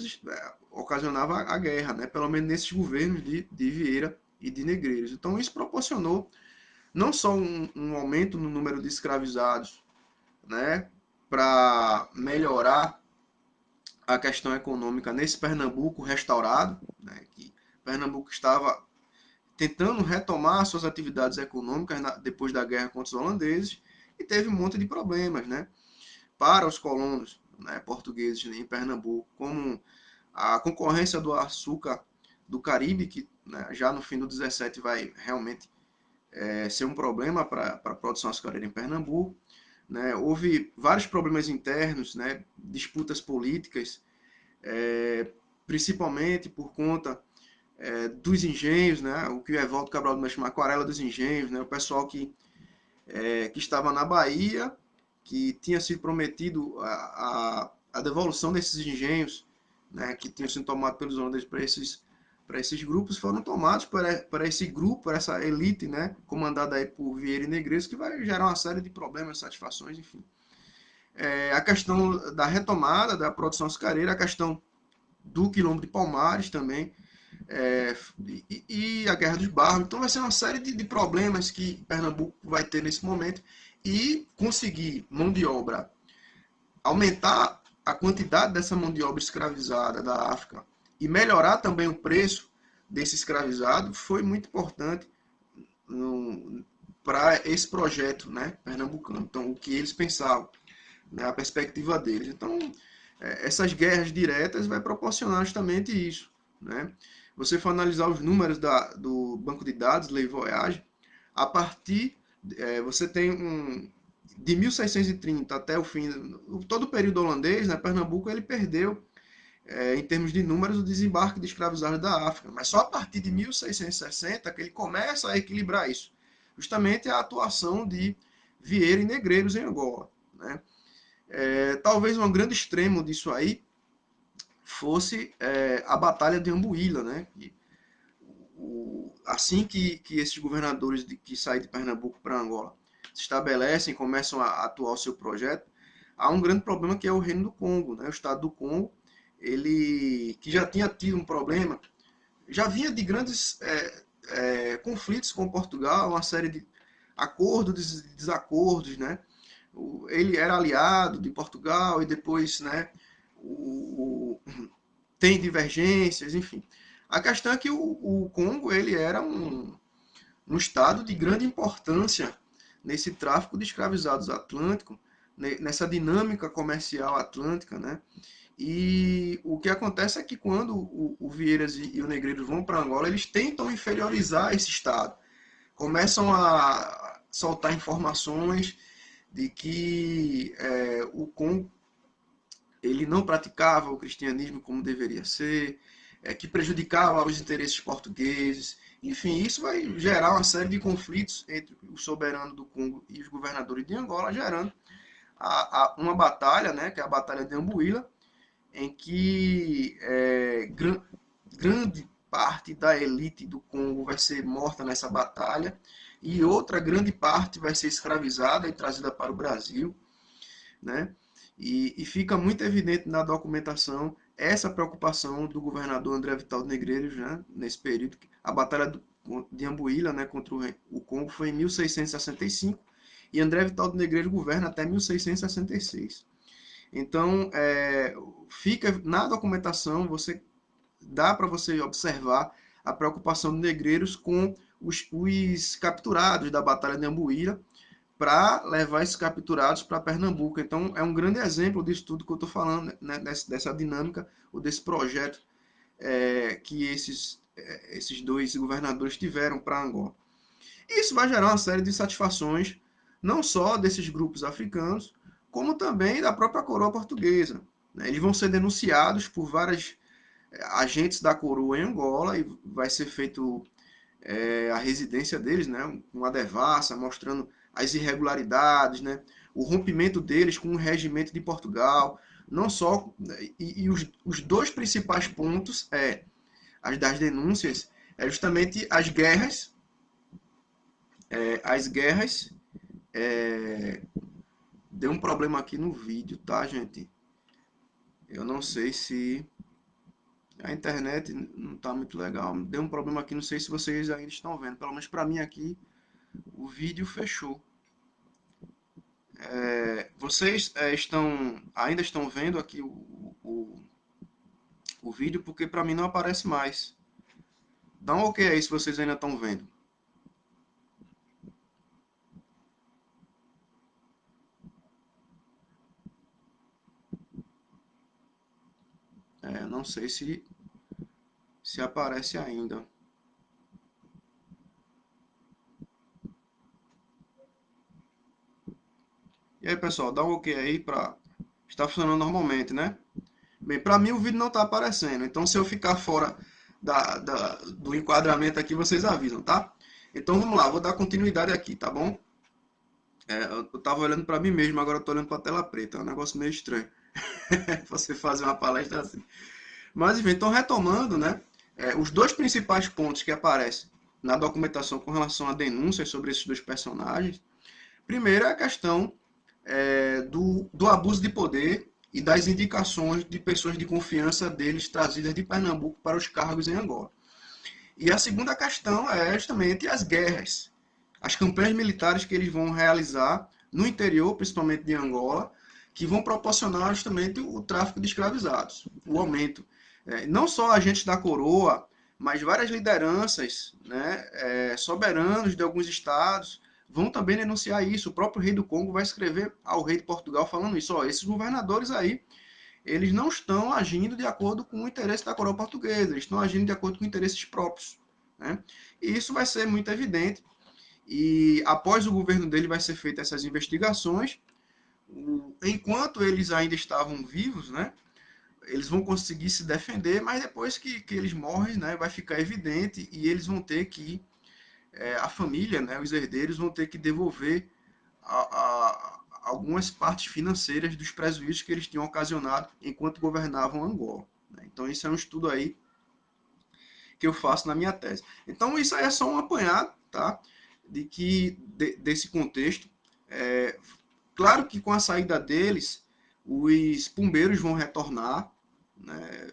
ocasionava a guerra, né? Pelo menos nesses governos de Vieira e de Negreiros. Então isso proporcionou não só um aumento no número de escravizados, né? Para melhorar a questão econômica nesse Pernambuco restaurado, né? Que Pernambuco estava tentando retomar suas atividades econômicas depois da guerra contra os holandeses e teve um monte de problemas, né? Para os colonos, né, portugueses em Pernambuco, como a concorrência do açúcar do Caribe, que, né, já no fim do 17 vai realmente ser um problema para a produção açucareira em Pernambuco. Né? Houve vários problemas internos, né, disputas políticas, principalmente por conta dos engenhos, né, o que o Evaldo Cabral do Melo chama aquarela dos engenhos, né, o pessoal que estava na Bahia, que tinha sido prometido a devolução desses engenhos, né, que tinham sido tomados pelos holandeses para esses grupos, foram tomados para esse grupo, para essa elite, né, comandada aí por Vieira e Negreiros, que vai gerar uma série de problemas, satisfações, enfim. A questão da retomada da produção açucareira, a questão do Quilombo de Palmares também, e a Guerra dos Barros. Então vai ser uma série de problemas que Pernambuco vai ter nesse momento, e conseguir mão de obra, aumentar a quantidade dessa mão de obra escravizada da África e melhorar também o preço desse escravizado foi muito importante para esse projeto, né, pernambucano. Então, o que eles pensavam, né, a perspectiva deles. Então, essas guerras diretas vai proporcionar justamente isso, né? Você for analisar os números do banco de dados, Lei Voyage, a partir, você tem de 1630 até o fim, todo o período holandês, né, Pernambuco ele perdeu, em termos de números, o desembarque de escravizados da África, mas só a partir de 1660 que ele começa a equilibrar isso, justamente a atuação de Vieira e Negreiros em Angola, né? Talvez um grande extremo disso aí fosse a Batalha de Ambuíla, né? Assim que esses governadores que saem de Pernambuco para Angola se estabelecem, começam a atuar o seu projeto, há um grande problema que é o Reino do Congo, né? O Estado do Congo, ele que já tinha tido um problema, já vinha de grandes conflitos com Portugal, uma série de acordos e desacordos, né? Ele era aliado de Portugal e depois, né, tem divergências, enfim. A questão é que o Congo ele era um estado de grande importância nesse tráfico de escravizados atlântico, nessa dinâmica comercial atlântica, né? E o que acontece é que quando o Vieiras e o Negreiros vão para Angola, eles tentam inferiorizar esse estado, começam a soltar informações de que o Congo ele não praticava o cristianismo como deveria ser, que prejudicava os interesses portugueses. Enfim, isso vai gerar uma série de conflitos entre o soberano do Congo e os governadores de Angola, gerando uma batalha, né, que é a Batalha de Ambuíla, em que grande parte da elite do Congo vai ser morta nessa batalha e outra grande parte vai ser escravizada e trazida para o Brasil, né? E fica muito evidente na documentação essa preocupação do governador André Vital de Negreiros, né, nesse período. A Batalha de Ambuíla, né, contra o Congo foi em 1665 e André Vital de Negreiros governa até 1666. Então, fica na documentação, dá para você observar a preocupação de negreiros com os capturados da Batalha de Ambuíra para levar esses capturados para Pernambuco. Então, é um grande exemplo disso tudo que eu estou falando, né, dessa dinâmica, ou desse projeto que esses dois governadores tiveram para Angola. E isso vai gerar uma série de satisfações, não só desses grupos africanos, como também da própria coroa portuguesa. Né? Eles vão ser denunciados por vários agentes da coroa em Angola e vai ser feito a residência deles, né? Uma devassa mostrando as irregularidades, né? O rompimento deles com o regimento de Portugal, não só e os dois principais pontos as das denúncias é justamente as guerras deu um problema aqui no vídeo, tá, gente? Eu não sei se a internet não está muito legal. Deu um problema aqui, não sei se vocês ainda estão vendo. Pelo menos para mim aqui, o vídeo fechou. Vocês ainda estão vendo aqui o vídeo, porque para mim não aparece mais. Dá um ok aí se vocês ainda estão vendo. Não sei se aparece ainda. E aí, pessoal, dá um ok aí para estar funcionando normalmente, né? Bem, para mim o vídeo não está aparecendo, então se eu ficar fora do enquadramento aqui, vocês avisam, tá? Então vamos lá, vou dar continuidade aqui, tá bom? Eu tava olhando para mim mesmo, agora eu tô olhando para a tela preta, é um negócio meio estranho. Você fazer uma palestra assim. Mas enfim, então retomando, né? Os dois principais pontos que aparecem na documentação com relação a denúncias sobre esses dois personagens. Primeiro é a questão do abuso de poder e das indicações de pessoas de confiança deles trazidas de Pernambuco para os cargos em Angola. E a segunda questão é justamente as guerras, as campanhas militares que eles vão realizar no interior, principalmente de Angola, que vão proporcionar justamente o tráfico de escravizados, o aumento. Não só agentes da coroa, mas várias lideranças, né, soberanos de alguns estados vão também denunciar isso. O próprio rei do Congo vai escrever ao rei de Portugal falando isso. Ó, esses governadores aí, eles não estão agindo de acordo com o interesse da coroa portuguesa, eles estão agindo de acordo com interesses próprios. Né? E isso vai ser muito evidente. E após o governo dele vai ser feitas essas investigações. Enquanto eles ainda estavam vivos, né, eles vão conseguir se defender, mas depois que eles morrem, né, vai ficar evidente e eles vão ter que, a família, né, os herdeiros vão ter que devolver algumas partes financeiras dos prejuízos que eles tinham ocasionado enquanto governavam Angola. Né? Então, isso é um estudo aí que eu faço na minha tese. Então, isso aí é só um apanhado, tá? Desse contexto. Claro que com a saída deles, os pombeiros vão retornar. Né?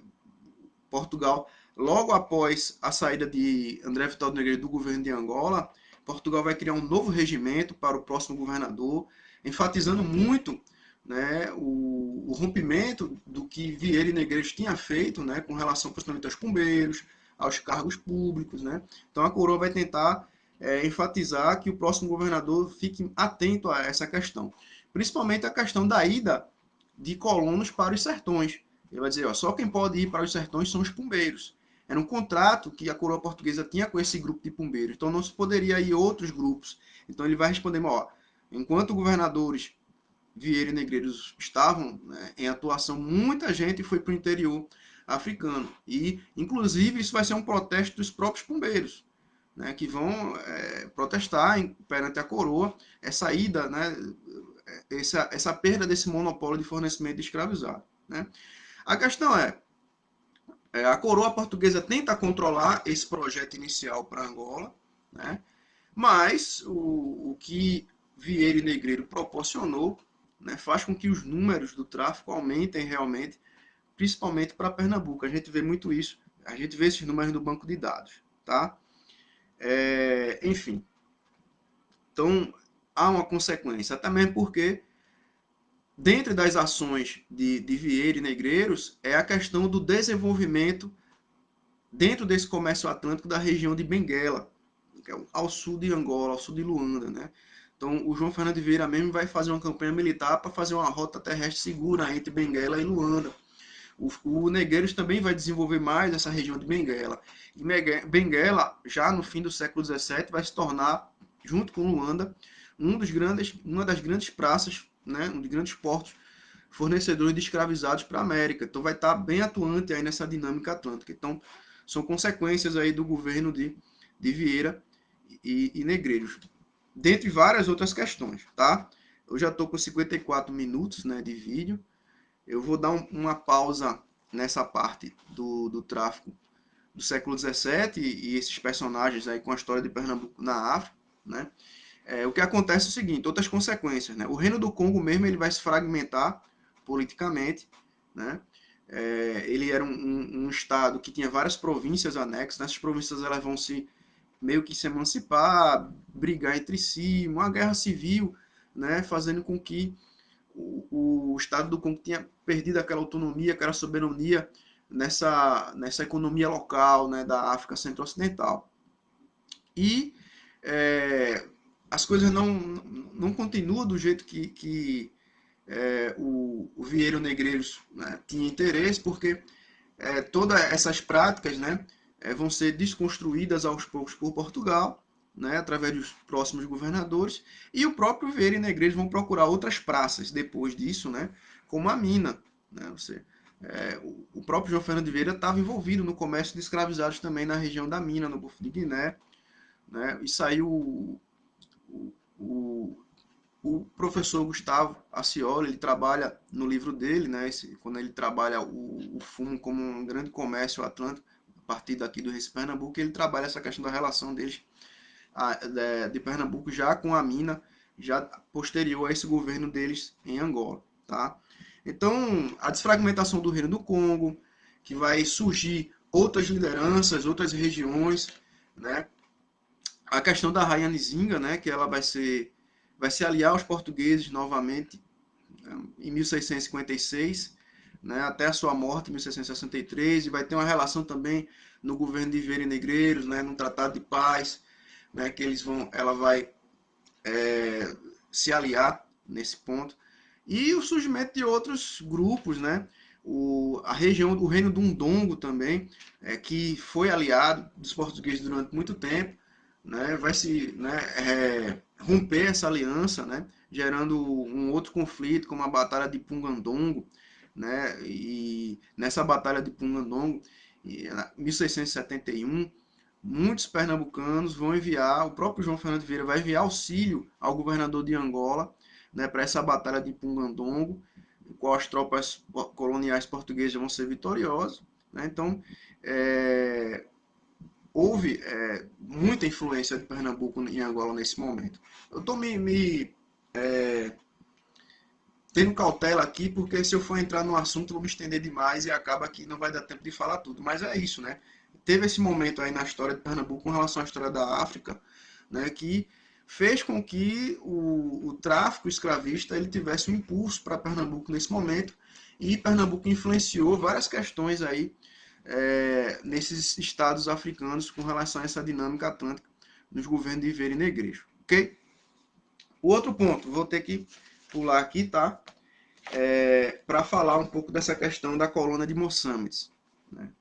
Portugal, logo após a saída de André Vital do Negreiro do governo de Angola, Portugal vai criar um novo regimento para o próximo governador, enfatizando muito, né, o rompimento do que Vieira e Negreiros tinha feito, né, com relação principalmente aos pombeiros, aos cargos públicos. Né? Então a coroa vai tentar enfatizar que o próximo governador fique atento a essa questão. Principalmente a questão da ida de colonos para os sertões. Ele vai dizer, ó, só quem pode ir para os sertões são os pombeiros. Era um contrato que a coroa portuguesa tinha com esse grupo de pombeiros, então não se poderia ir outros grupos. Então ele vai responder, ó, enquanto governadores Vieira e Negreiros estavam, né, em atuação, muita gente foi para o interior africano. E, inclusive, isso vai ser um protesto dos próprios pombeiros, né, que vão protestar perante a coroa essa ida, né, essa perda desse monopólio de fornecimento de escravizado. Né? A questão a coroa portuguesa tenta controlar esse projeto inicial para Angola, né? Mas o que Vieira e Negreiro proporcionou, né, faz com que os números do tráfico aumentem realmente, principalmente para Pernambuco. A gente vê muito isso, a gente vê esses números no banco de dados. Tá? Enfim, então há uma consequência, até mesmo porque dentre das ações de Vieira e Negreiros é a questão do desenvolvimento dentro desse comércio atlântico da região de Benguela, que é ao sul de Angola, ao sul de Luanda. Né? Então o João Fernando de Vieira mesmo vai fazer uma campanha militar para fazer uma rota terrestre segura entre Benguela e Luanda. O Negreiros também vai desenvolver mais essa região de Benguela. E Benguela, já no fim do século XVII, vai se tornar, junto com Luanda, uma das grandes praças, né, um dos grandes portos fornecedores de escravizados para a América. Então vai estar bem atuante aí nessa dinâmica atlântica. Então são consequências aí do governo de Vieira e Negreiros, dentre várias outras questões. Tá? Eu já estou com 54 minutos, né, de vídeo. Eu vou dar uma pausa nessa parte do tráfico do século XVII e esses personagens aí com a história de Pernambuco na África. Né? O que acontece é o seguinte, outras consequências. Né? O Reino do Congo mesmo ele vai se fragmentar politicamente. Né? Ele era um estado que tinha várias províncias anexas. Essas províncias elas vão se meio que se emancipar, brigar entre si, uma guerra civil, né? Fazendo com que o Estado do Congo tinha perdido aquela autonomia, aquela soberania nessa economia local, né, da África Centro-Ocidental. E as coisas não continuam do jeito que o Vieira Negreiros, né, tinha interesse, porque todas essas práticas, né, vão ser desconstruídas aos poucos por Portugal, né, através dos próximos governadores, e o próprio Vieira e Negreiros vão procurar outras praças depois disso, né, como a mina. Né, o próprio João Fernando de Vieira estava envolvido no comércio de escravizados também na região da mina, no Golfo de Guiné. Né, e saiu o professor Gustavo Acioli, ele trabalha no livro dele, né, quando ele trabalha o fumo como um grande comércio atlântico, a partir daqui do Recife Pernambuco, ele trabalha essa questão da relação deles de Pernambuco já com a mina, já posterior a esse governo deles em Angola. Tá? Então, a desfragmentação do Reino do Congo, que vai surgir outras lideranças, outras regiões, né? A questão da Rainha Nzinga, né? Que ela vai se aliar aos portugueses novamente em 1656, né, até a sua morte em 1663, e vai ter uma relação também no governo de Vieira e Negreiros, né, no Tratado de Paz, né, que ela vai se aliar nesse ponto. E o surgimento de outros grupos, né, a região do Reino do Ndongo também, que foi aliado dos portugueses durante muito tempo, né, vai se romper essa aliança, né, gerando um outro conflito, como a Batalha de Pungandongo, né, e nessa Batalha de Pungandongo, em 1671, muitos pernambucanos vão enviar, o próprio João Fernando Vieira vai enviar auxílio ao governador de Angola, né, para essa Batalha de Pungandongo, em qual as tropas coloniais portuguesas vão ser vitoriosas, né, então houve muita influência de Pernambuco em Angola nesse momento. Eu estou tendo cautela aqui, porque se eu for entrar no assunto, eu vou me estender demais e acaba que não vai dar tempo de falar tudo. Mas é isso, né? Teve esse momento aí na história de Pernambuco com relação à história da África, né, que fez com que o tráfico escravista ele tivesse um impulso para Pernambuco nesse momento, e Pernambuco influenciou várias questões aí nesses estados africanos com relação a essa dinâmica atlântica nos governos de Vieira e Negreiros, ok? O outro ponto, vou ter que pular aqui, tá? Para falar um pouco dessa questão da colônia de Moçambique, né?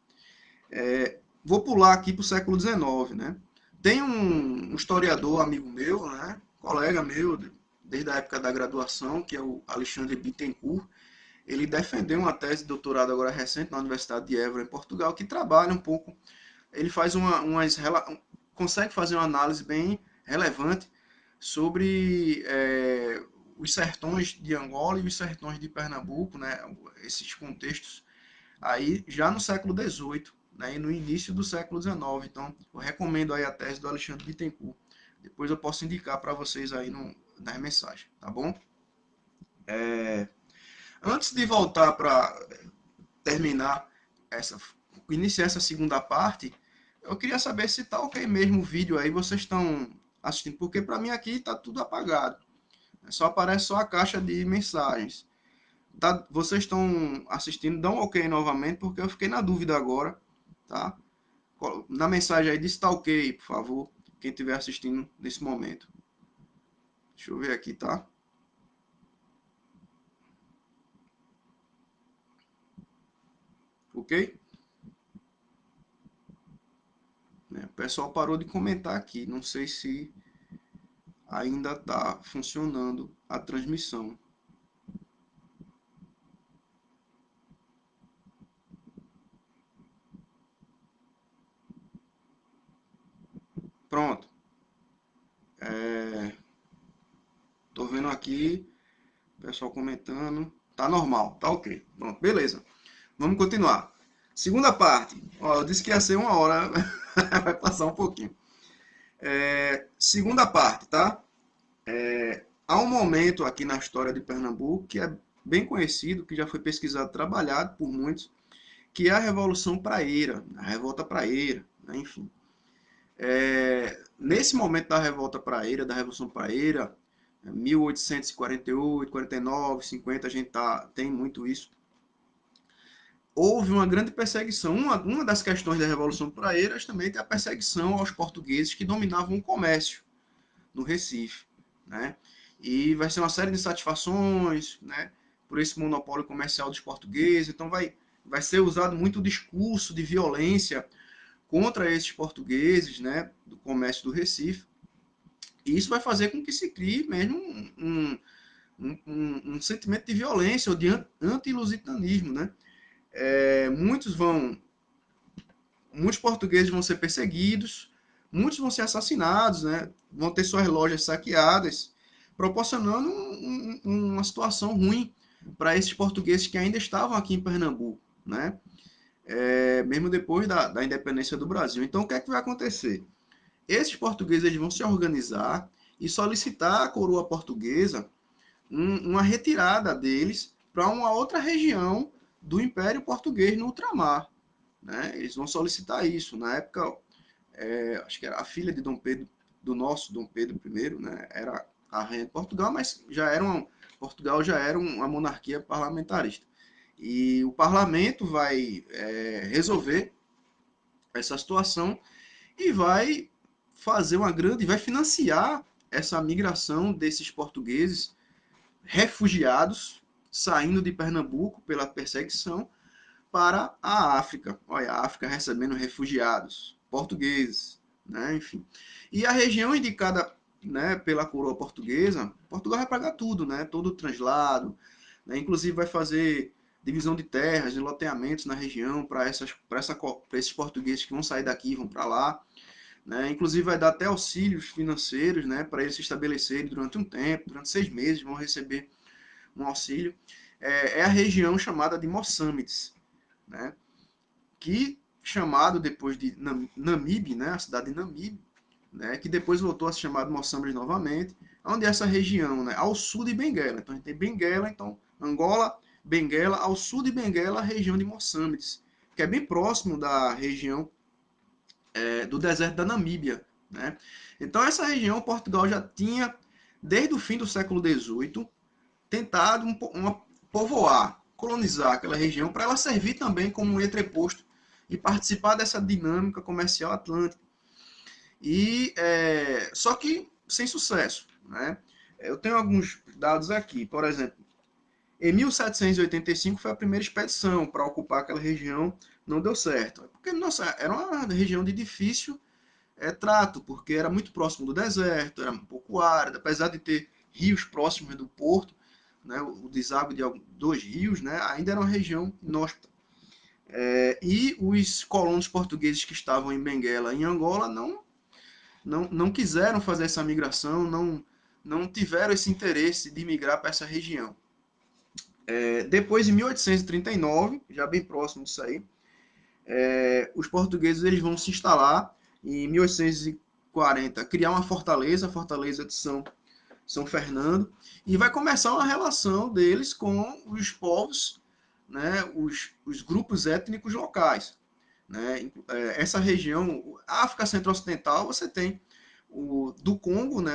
Vou pular aqui para o século XIX, né? Tem um historiador amigo meu, né? Colega meu, desde a época da graduação, que é o Alexandre Bittencourt. Ele defendeu uma tese de doutorado agora recente na Universidade de Évora, em Portugal, que trabalha um pouco, ele faz consegue fazer uma análise bem relevante sobre os sertões de Angola e os sertões de Pernambuco, né, esses contextos aí já no século XVIII, né, e no início do século XIX. Então, eu recomendo aí a tese do Alexandre Bittencourt. Depois eu posso indicar para vocês aí nas mensagens, tá bom? Antes de voltar para terminar iniciar essa segunda parte, eu queria saber se tá ok mesmo o vídeo aí, vocês estão assistindo, porque para mim aqui tá tudo apagado. Só aparece só a caixa de mensagens. Tá, vocês estão assistindo, dão ok novamente, porque eu fiquei na dúvida agora, tá? Na mensagem aí diz tá ok, por favor, quem estiver assistindo nesse momento. Deixa eu ver aqui, tá? Ok? O pessoal parou de comentar aqui, não sei se ainda está funcionando a transmissão. Pronto. Tô vendo aqui, o pessoal comentando. Tá normal, tá ok. Pronto, beleza. Vamos continuar. Segunda parte. Ó, eu disse que ia ser 1 hora, vai passar um pouquinho. Segunda parte, tá? Há um momento aqui na história de Pernambuco que é bem conhecido, que já foi pesquisado, trabalhado por muitos, que é a Revolução Praeira, a Revolta Praeira, né? Enfim. Nesse momento da Revolta Praeira, da Revolução Praeira, 1848, 49, 50, a gente tem muito isso. Houve uma grande perseguição. Uma das questões da Revolução Praeira também é a perseguição aos portugueses que dominavam o comércio no Recife, né? E vai ser uma série de satisfações, né, por esse monopólio comercial dos portugueses. Então vai ser usado muito o discurso de violência contra esses portugueses, né, do comércio do Recife. E isso vai fazer com que se crie mesmo um sentimento de violência ou de anti-lusitanismo, né? Muitos portugueses vão ser perseguidos, muitos vão ser assassinados, né? Vão ter suas lojas saqueadas, proporcionando uma situação ruim para esses portugueses que ainda estavam aqui em Pernambuco, né? Mesmo depois da independência do Brasil. Então, o que é que vai acontecer? Esses portugueses eles vão se organizar e solicitar à coroa portuguesa uma retirada deles para uma outra região do Império Português no ultramar, né? Eles vão solicitar isso. Na época, acho que era a filha de Dom Pedro, do nosso Dom Pedro I, né? Era a rainha de Portugal, mas Portugal já era uma monarquia parlamentarista. E o parlamento vai resolver essa situação e vai fazer vai financiar essa migração desses portugueses refugiados saindo de Pernambuco pela perseguição para a África. Olha, a África recebendo refugiados portugueses, né? Enfim. E a região indicada, né, pela coroa portuguesa, Portugal vai pagar tudo, né? Todo o translado, né? Inclusive vai fazer divisão de terras, de loteamentos na região para esses portugueses que vão sair daqui e vão para lá. Né? Inclusive vai dar até auxílios financeiros, né, para eles se estabelecerem durante um tempo, durante 6 meses vão receber um auxílio. É a região chamada de Moçambiques, né, que chamado depois de Namibe, né, a cidade de Namibe, né, que depois voltou a se chamar de Moçambique novamente, onde essa região, né, ao sul de Benguela. Então a gente tem Benguela, então Angola, Benguela, ao sul de Benguela, a região de Moçambique, que é bem próximo da região do deserto da Namíbia. Né? Então, essa região, Portugal já tinha, desde o fim do século XVIII, tentado povoar, colonizar aquela região, para ela servir também como um entreposto e participar dessa dinâmica comercial atlântica. Só que sem sucesso. Né? Eu tenho alguns dados aqui. Por exemplo, em 1785 foi a primeira expedição para ocupar aquela região, não deu certo. Porque, nossa, era uma região de difícil trato, porque era muito próximo do deserto, era um pouco árido, apesar de ter rios próximos do porto, né, o deságua de 2 rios, né, ainda era uma região inóspita. E os colonos portugueses que estavam em Benguela, em Angola, não quiseram fazer essa migração, não tiveram esse interesse de migrar para essa região. Depois, em 1839, já bem próximo disso aí, os portugueses eles vão se instalar em 1840, criar uma fortaleza, a fortaleza de São Fernando, e vai começar uma relação deles com os povos, né, os grupos étnicos locais. Né? Essa região, a África Centro-Ocidental, você tem do Congo, né,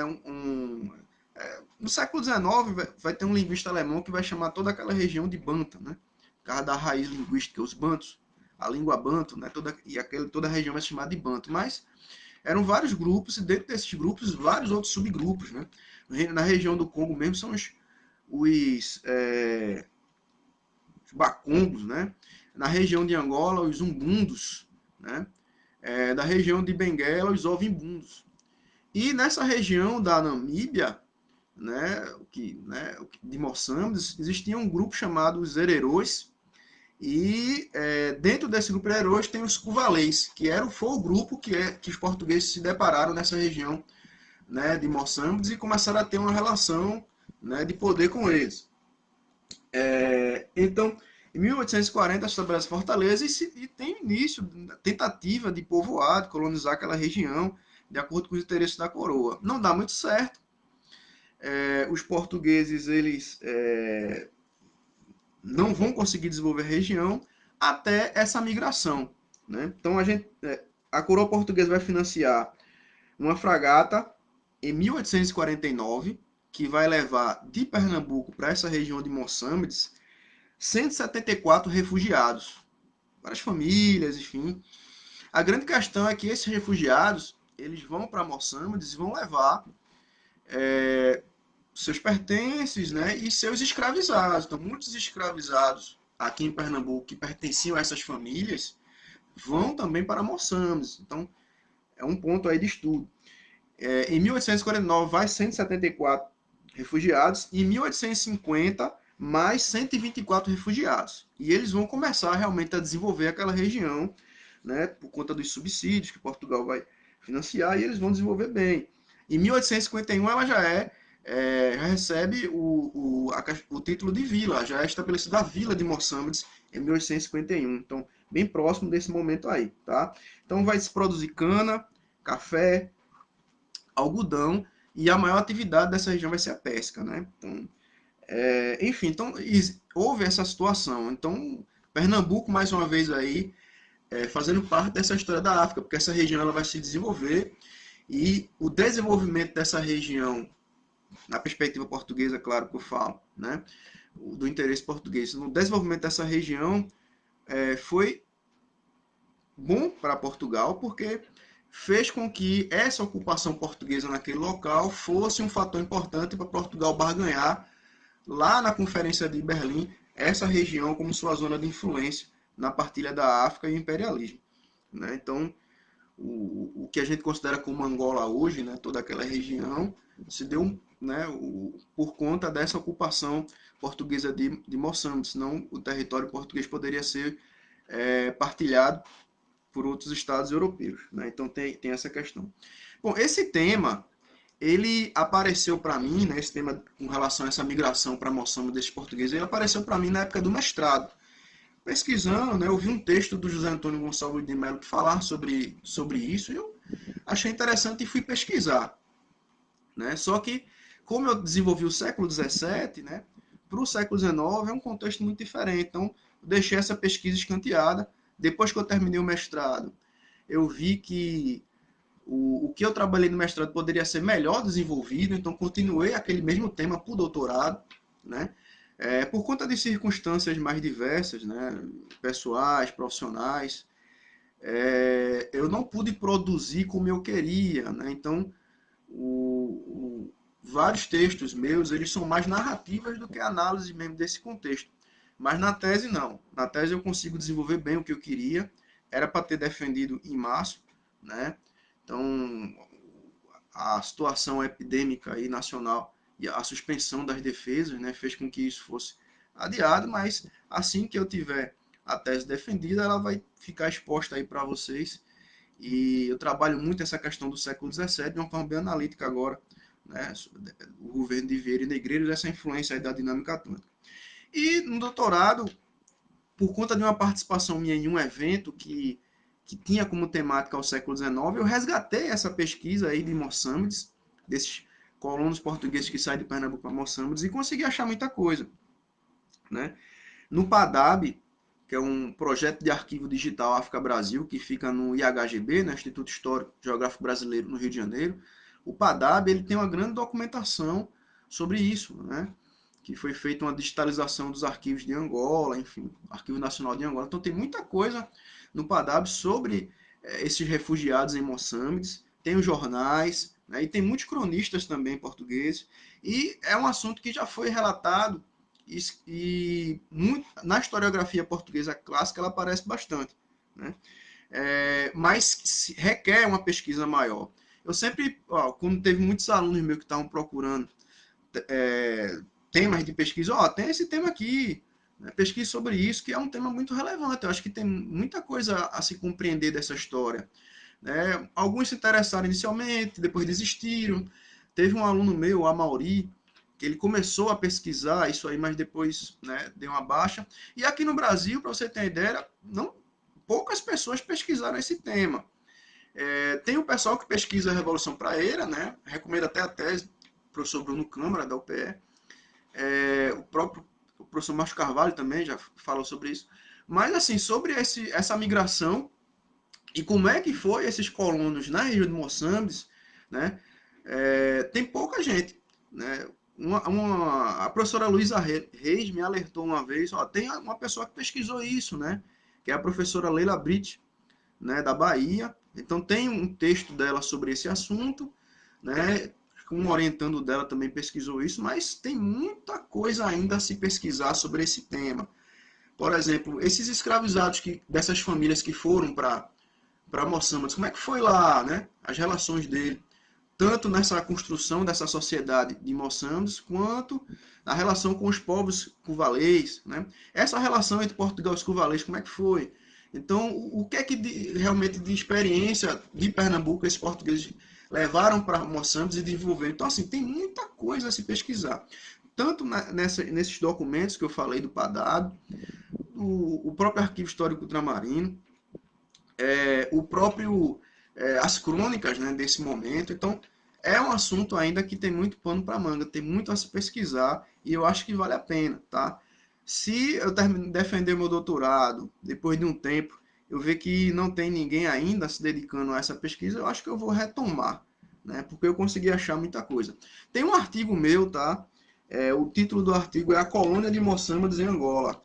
no século XIX vai ter um linguista alemão que vai chamar toda aquela região de Banta, né? Por causa da raiz linguística, os bantos, a língua banto, né? Toda a região vai se chamar de Banto. Mas eram vários grupos, e dentro desses grupos, vários outros subgrupos. Né? Na região do Congo mesmo são os Bakongos, né? Na região de Angola, os Umbundos, né? Da região de Benguela, os Ovimbundos. E nessa região da Namíbia, né, de Moçambique, existia um grupo chamado os Hererôs, e dentro desse grupo de Hererôs tem os Cuvalês, que foi o grupo que os portugueses se depararam nessa região, né, de Moçambique e começaram a ter uma relação, né, de poder com eles. Então, em 1840 estabelece Fortaleza e tem início a tentativa de povoar, de colonizar aquela região, de acordo com os interesses da coroa. Não dá muito certo. Os portugueses eles não vão conseguir desenvolver a região até essa migração. Né? Então a coroa portuguesa vai financiar uma fragata em 1849 que vai levar de Pernambuco para essa região de Moçambique 174 refugiados, várias famílias, enfim. A grande questão é que esses refugiados eles vão para Moçambique e vão levar seus pertences, né, e seus escravizados. Então, muitos escravizados aqui em Pernambuco que pertenciam a essas famílias vão também para Moçambique. Então, é um ponto aí de estudo. Em 1849, vai 174 refugiados, e em 1850, mais 124 refugiados. E eles vão começar realmente a desenvolver aquela região, né, por conta dos subsídios que Portugal vai financiar, e eles vão desenvolver bem. Em 1851, ela já recebe o título de vila, já é estabelecida a vila de Moçambique em 1851. Então, bem próximo desse momento aí, tá? Então, vai se produzir cana, café, algodão, e a maior atividade dessa região vai ser a pesca, né? Então, Enfim, então houve essa situação. Então, Pernambuco, mais uma vez aí, fazendo parte dessa história da África, porque essa região ela vai se desenvolver e o desenvolvimento dessa região, na perspectiva portuguesa, claro que eu falo, né, do interesse português, no desenvolvimento dessa região foi bom para Portugal, porque fez com que essa ocupação portuguesa naquele local fosse um fator importante para Portugal barganhar lá na Conferência de Berlim essa região como sua zona de influência na partilha da África e o imperialismo. Né? Então, o que a gente considera como Angola hoje, né, toda aquela região, se deu né, por conta dessa ocupação portuguesa de Moçambique, senão o território português poderia ser partilhado por outros estados europeus. Né? Então tem essa questão. Bom, esse tema ele apareceu para mim, né, esse tema com relação a essa migração para Moçambique desses portugueses, ele apareceu para mim na época do mestrado. Pesquisando, né, eu vi um texto do José Antônio Gonçalves de Mello que falava sobre isso e eu achei interessante e fui pesquisar. Né? Só que, como eu desenvolvi o século XVII, né, para o século XIX é um contexto muito diferente. Então, eu deixei essa pesquisa escanteada. Depois que eu terminei o mestrado, eu vi que o que eu trabalhei no mestrado poderia ser melhor desenvolvido, então continuei aquele mesmo tema para o doutorado, né? Por conta de circunstâncias mais diversas, né? Pessoais, profissionais, eu não pude produzir como eu queria, né? Então, vários textos meus, eles são mais narrativas do que análise mesmo desse contexto. Mas na tese, não. Na tese eu consigo desenvolver bem o que eu queria. Era para ter defendido em março, né? Então, a situação epidêmica aí nacional e a suspensão das defesas, né, fez com que isso fosse adiado, mas assim que eu tiver a tese defendida, ela vai ficar exposta aí para vocês. E eu trabalho muito essa questão do século XVII de uma forma bem analítica agora, né, o governo de Vieira e Negreiros, essa influência aí da dinâmica atlântica. E no doutorado, por conta de uma participação minha em um evento que tinha como temática o século XIX, eu resgatei essa pesquisa aí de Moçambique, desses colonos portugueses que saem de Pernambuco para Moçambique, e consegui achar muita coisa. Né? No PADAB, que é um projeto de arquivo digital África-Brasil, que fica no IHGB, né, Instituto Histórico Geográfico Brasileiro, no Rio de Janeiro, o PADAB ele tem uma grande documentação sobre isso, né? Que foi feita uma digitalização dos arquivos de Angola, enfim, Arquivo Nacional de Angola. Então tem muita coisa no PADAB sobre esses refugiados em Moçambique, tem os jornais, né, e tem muitos cronistas também portugueses, e é um assunto que já foi relatado e muito, na historiografia portuguesa clássica ela aparece bastante, né? Mas requer uma pesquisa maior. Eu sempre, quando teve muitos alunos meus que estavam procurando temas de pesquisa, tem esse tema aqui, né? Pesquisa sobre isso, que é um tema muito relevante. Eu acho que tem muita coisa a se compreender dessa história. Né? Alguns se interessaram inicialmente, depois desistiram. Teve um aluno meu, o Amauri, que ele começou a pesquisar isso aí, mas depois, né, deu uma baixa. E aqui no Brasil, para você ter ideia, não, poucas pessoas pesquisaram esse tema. Tem o pessoal que pesquisa a Revolução Praeira, né? Recomendo até a tese do professor Bruno Câmara, da UPE. O próprio o professor Márcio Carvalho também já falou sobre isso. Mas, assim, sobre essa migração e como é que foi esses colonos na região de Moçambique, né? Tem pouca gente, né? A professora Luísa Reis me alertou uma vez, tem uma pessoa que pesquisou isso, né? Que é a professora Leila Britt, né, da Bahia. Então tem um texto dela sobre esse assunto, né? Um orientando dela também pesquisou isso, mas tem muita coisa ainda a se pesquisar sobre esse tema. Por exemplo, esses escravizados dessas famílias que foram para Moçambique, como é que foi lá, né? As relações dele, tanto nessa construção dessa sociedade de Moçambique, quanto na relação com os povos curvalês, né? Essa relação entre Portugal e os curvalês, como é que foi? Então, o que é que realmente de experiência de Pernambuco esses portugueses levaram para Moçambique e desenvolveram? Então, assim, tem muita coisa a se pesquisar. Tanto nesses documentos que eu falei do PADAB, o próprio Arquivo Histórico Ultramarino, o próprio as crônicas, né, desse momento. Então, é um assunto ainda que tem muito pano para manga, tem muito a se pesquisar e eu acho que vale a pena, tá? Se eu defender meu doutorado, depois de um tempo, eu ver que não tem ninguém ainda se dedicando a essa pesquisa, eu acho que eu vou retomar, né? Porque eu consegui achar muita coisa. Tem um artigo meu, tá? O título do artigo é A Colônia de Moçambique em Angola,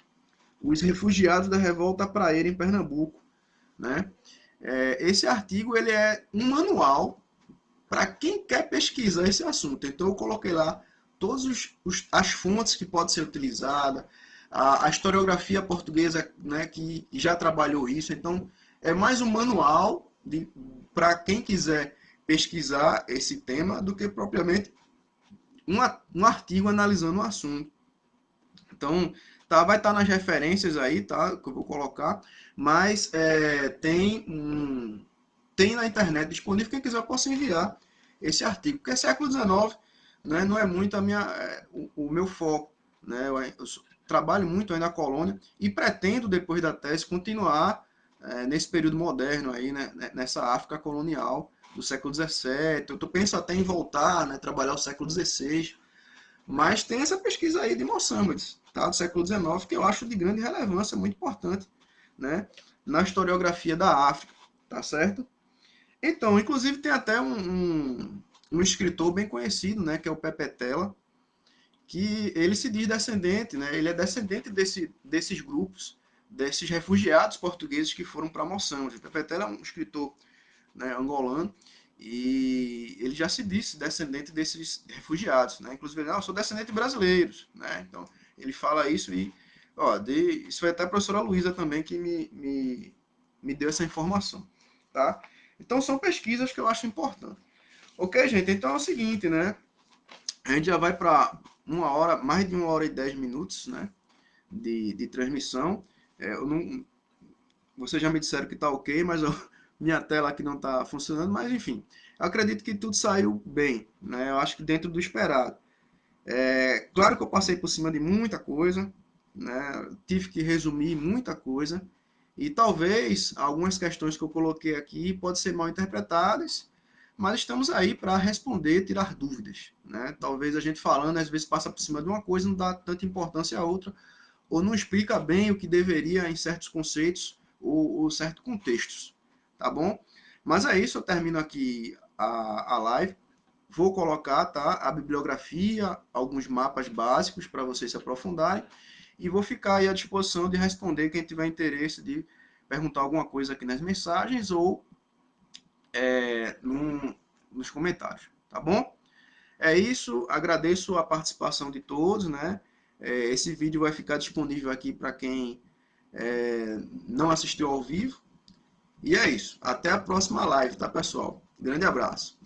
os refugiados da revolta praeira em Pernambuco, né? Esse artigo ele é um manual para quem quer pesquisar esse assunto. Então eu coloquei lá todas as fontes que pode ser utilizada, a historiografia portuguesa, né, que já trabalhou isso. Então é mais um manual para quem quiser pesquisar esse tema do que propriamente um artigo analisando o assunto. Então, tá, vai estar nas referências aí, tá? Que eu vou colocar. Mas tem na internet disponível. Quem quiser, eu posso enviar esse artigo. Porque século XIX, né, não é muito o meu foco. Né? Eu trabalho muito aí na colônia e pretendo, depois da tese, continuar nesse período moderno aí, né, nessa África colonial do século XVII. Eu penso até em voltar, né, trabalhar o século XVI. Mas tem essa pesquisa aí de Moçambique, tá? Do século XIX, que eu acho de grande relevância, muito importante, né? Na historiografia da África, tá certo? Então, inclusive tem até um escritor bem conhecido, né? Que é o Pepe Tela, que ele se diz descendente, né? Ele é descendente desses grupos, desses refugiados portugueses que foram para Moçambique. Pepe Tela é um escritor, né, angolano, e ele já se disse descendente desses refugiados, né? Inclusive, não, eu sou descendente de brasileiros, né? Então, ele fala isso e, ó, isso foi até a professora Luísa também que me deu essa informação, tá? Então, são pesquisas que eu acho importante. Ok, gente? Então é o seguinte, né? A gente já vai para uma hora, mais de 1 hora e 10 minutos, né? De transmissão. Eu não, vocês já me disseram que está ok, mas minha tela aqui não está funcionando. Mas enfim, eu acredito que tudo saiu bem, né? Eu acho que dentro do esperado. Claro que eu passei por cima de muita coisa, né? Tive que resumir muita coisa. E talvez algumas questões que eu coloquei aqui podem ser mal interpretadas, mas estamos aí para responder, tirar dúvidas, né? Talvez a gente falando às vezes passa por cima de uma coisa, não dá tanta importância a outra, ou não explica bem o que deveria em certos conceitos ou certos contextos, tá bom? Mas é isso, eu termino aqui a live. Vou colocar, tá, a bibliografia, alguns mapas básicos para vocês se aprofundarem e vou ficar aí à disposição de responder quem tiver interesse de perguntar alguma coisa aqui nas mensagens ou nos comentários, tá bom? É isso, agradeço a participação de todos, né? Esse vídeo vai ficar disponível aqui para quem não assistiu ao vivo. E é isso. Até a próxima live, tá, pessoal? Grande abraço.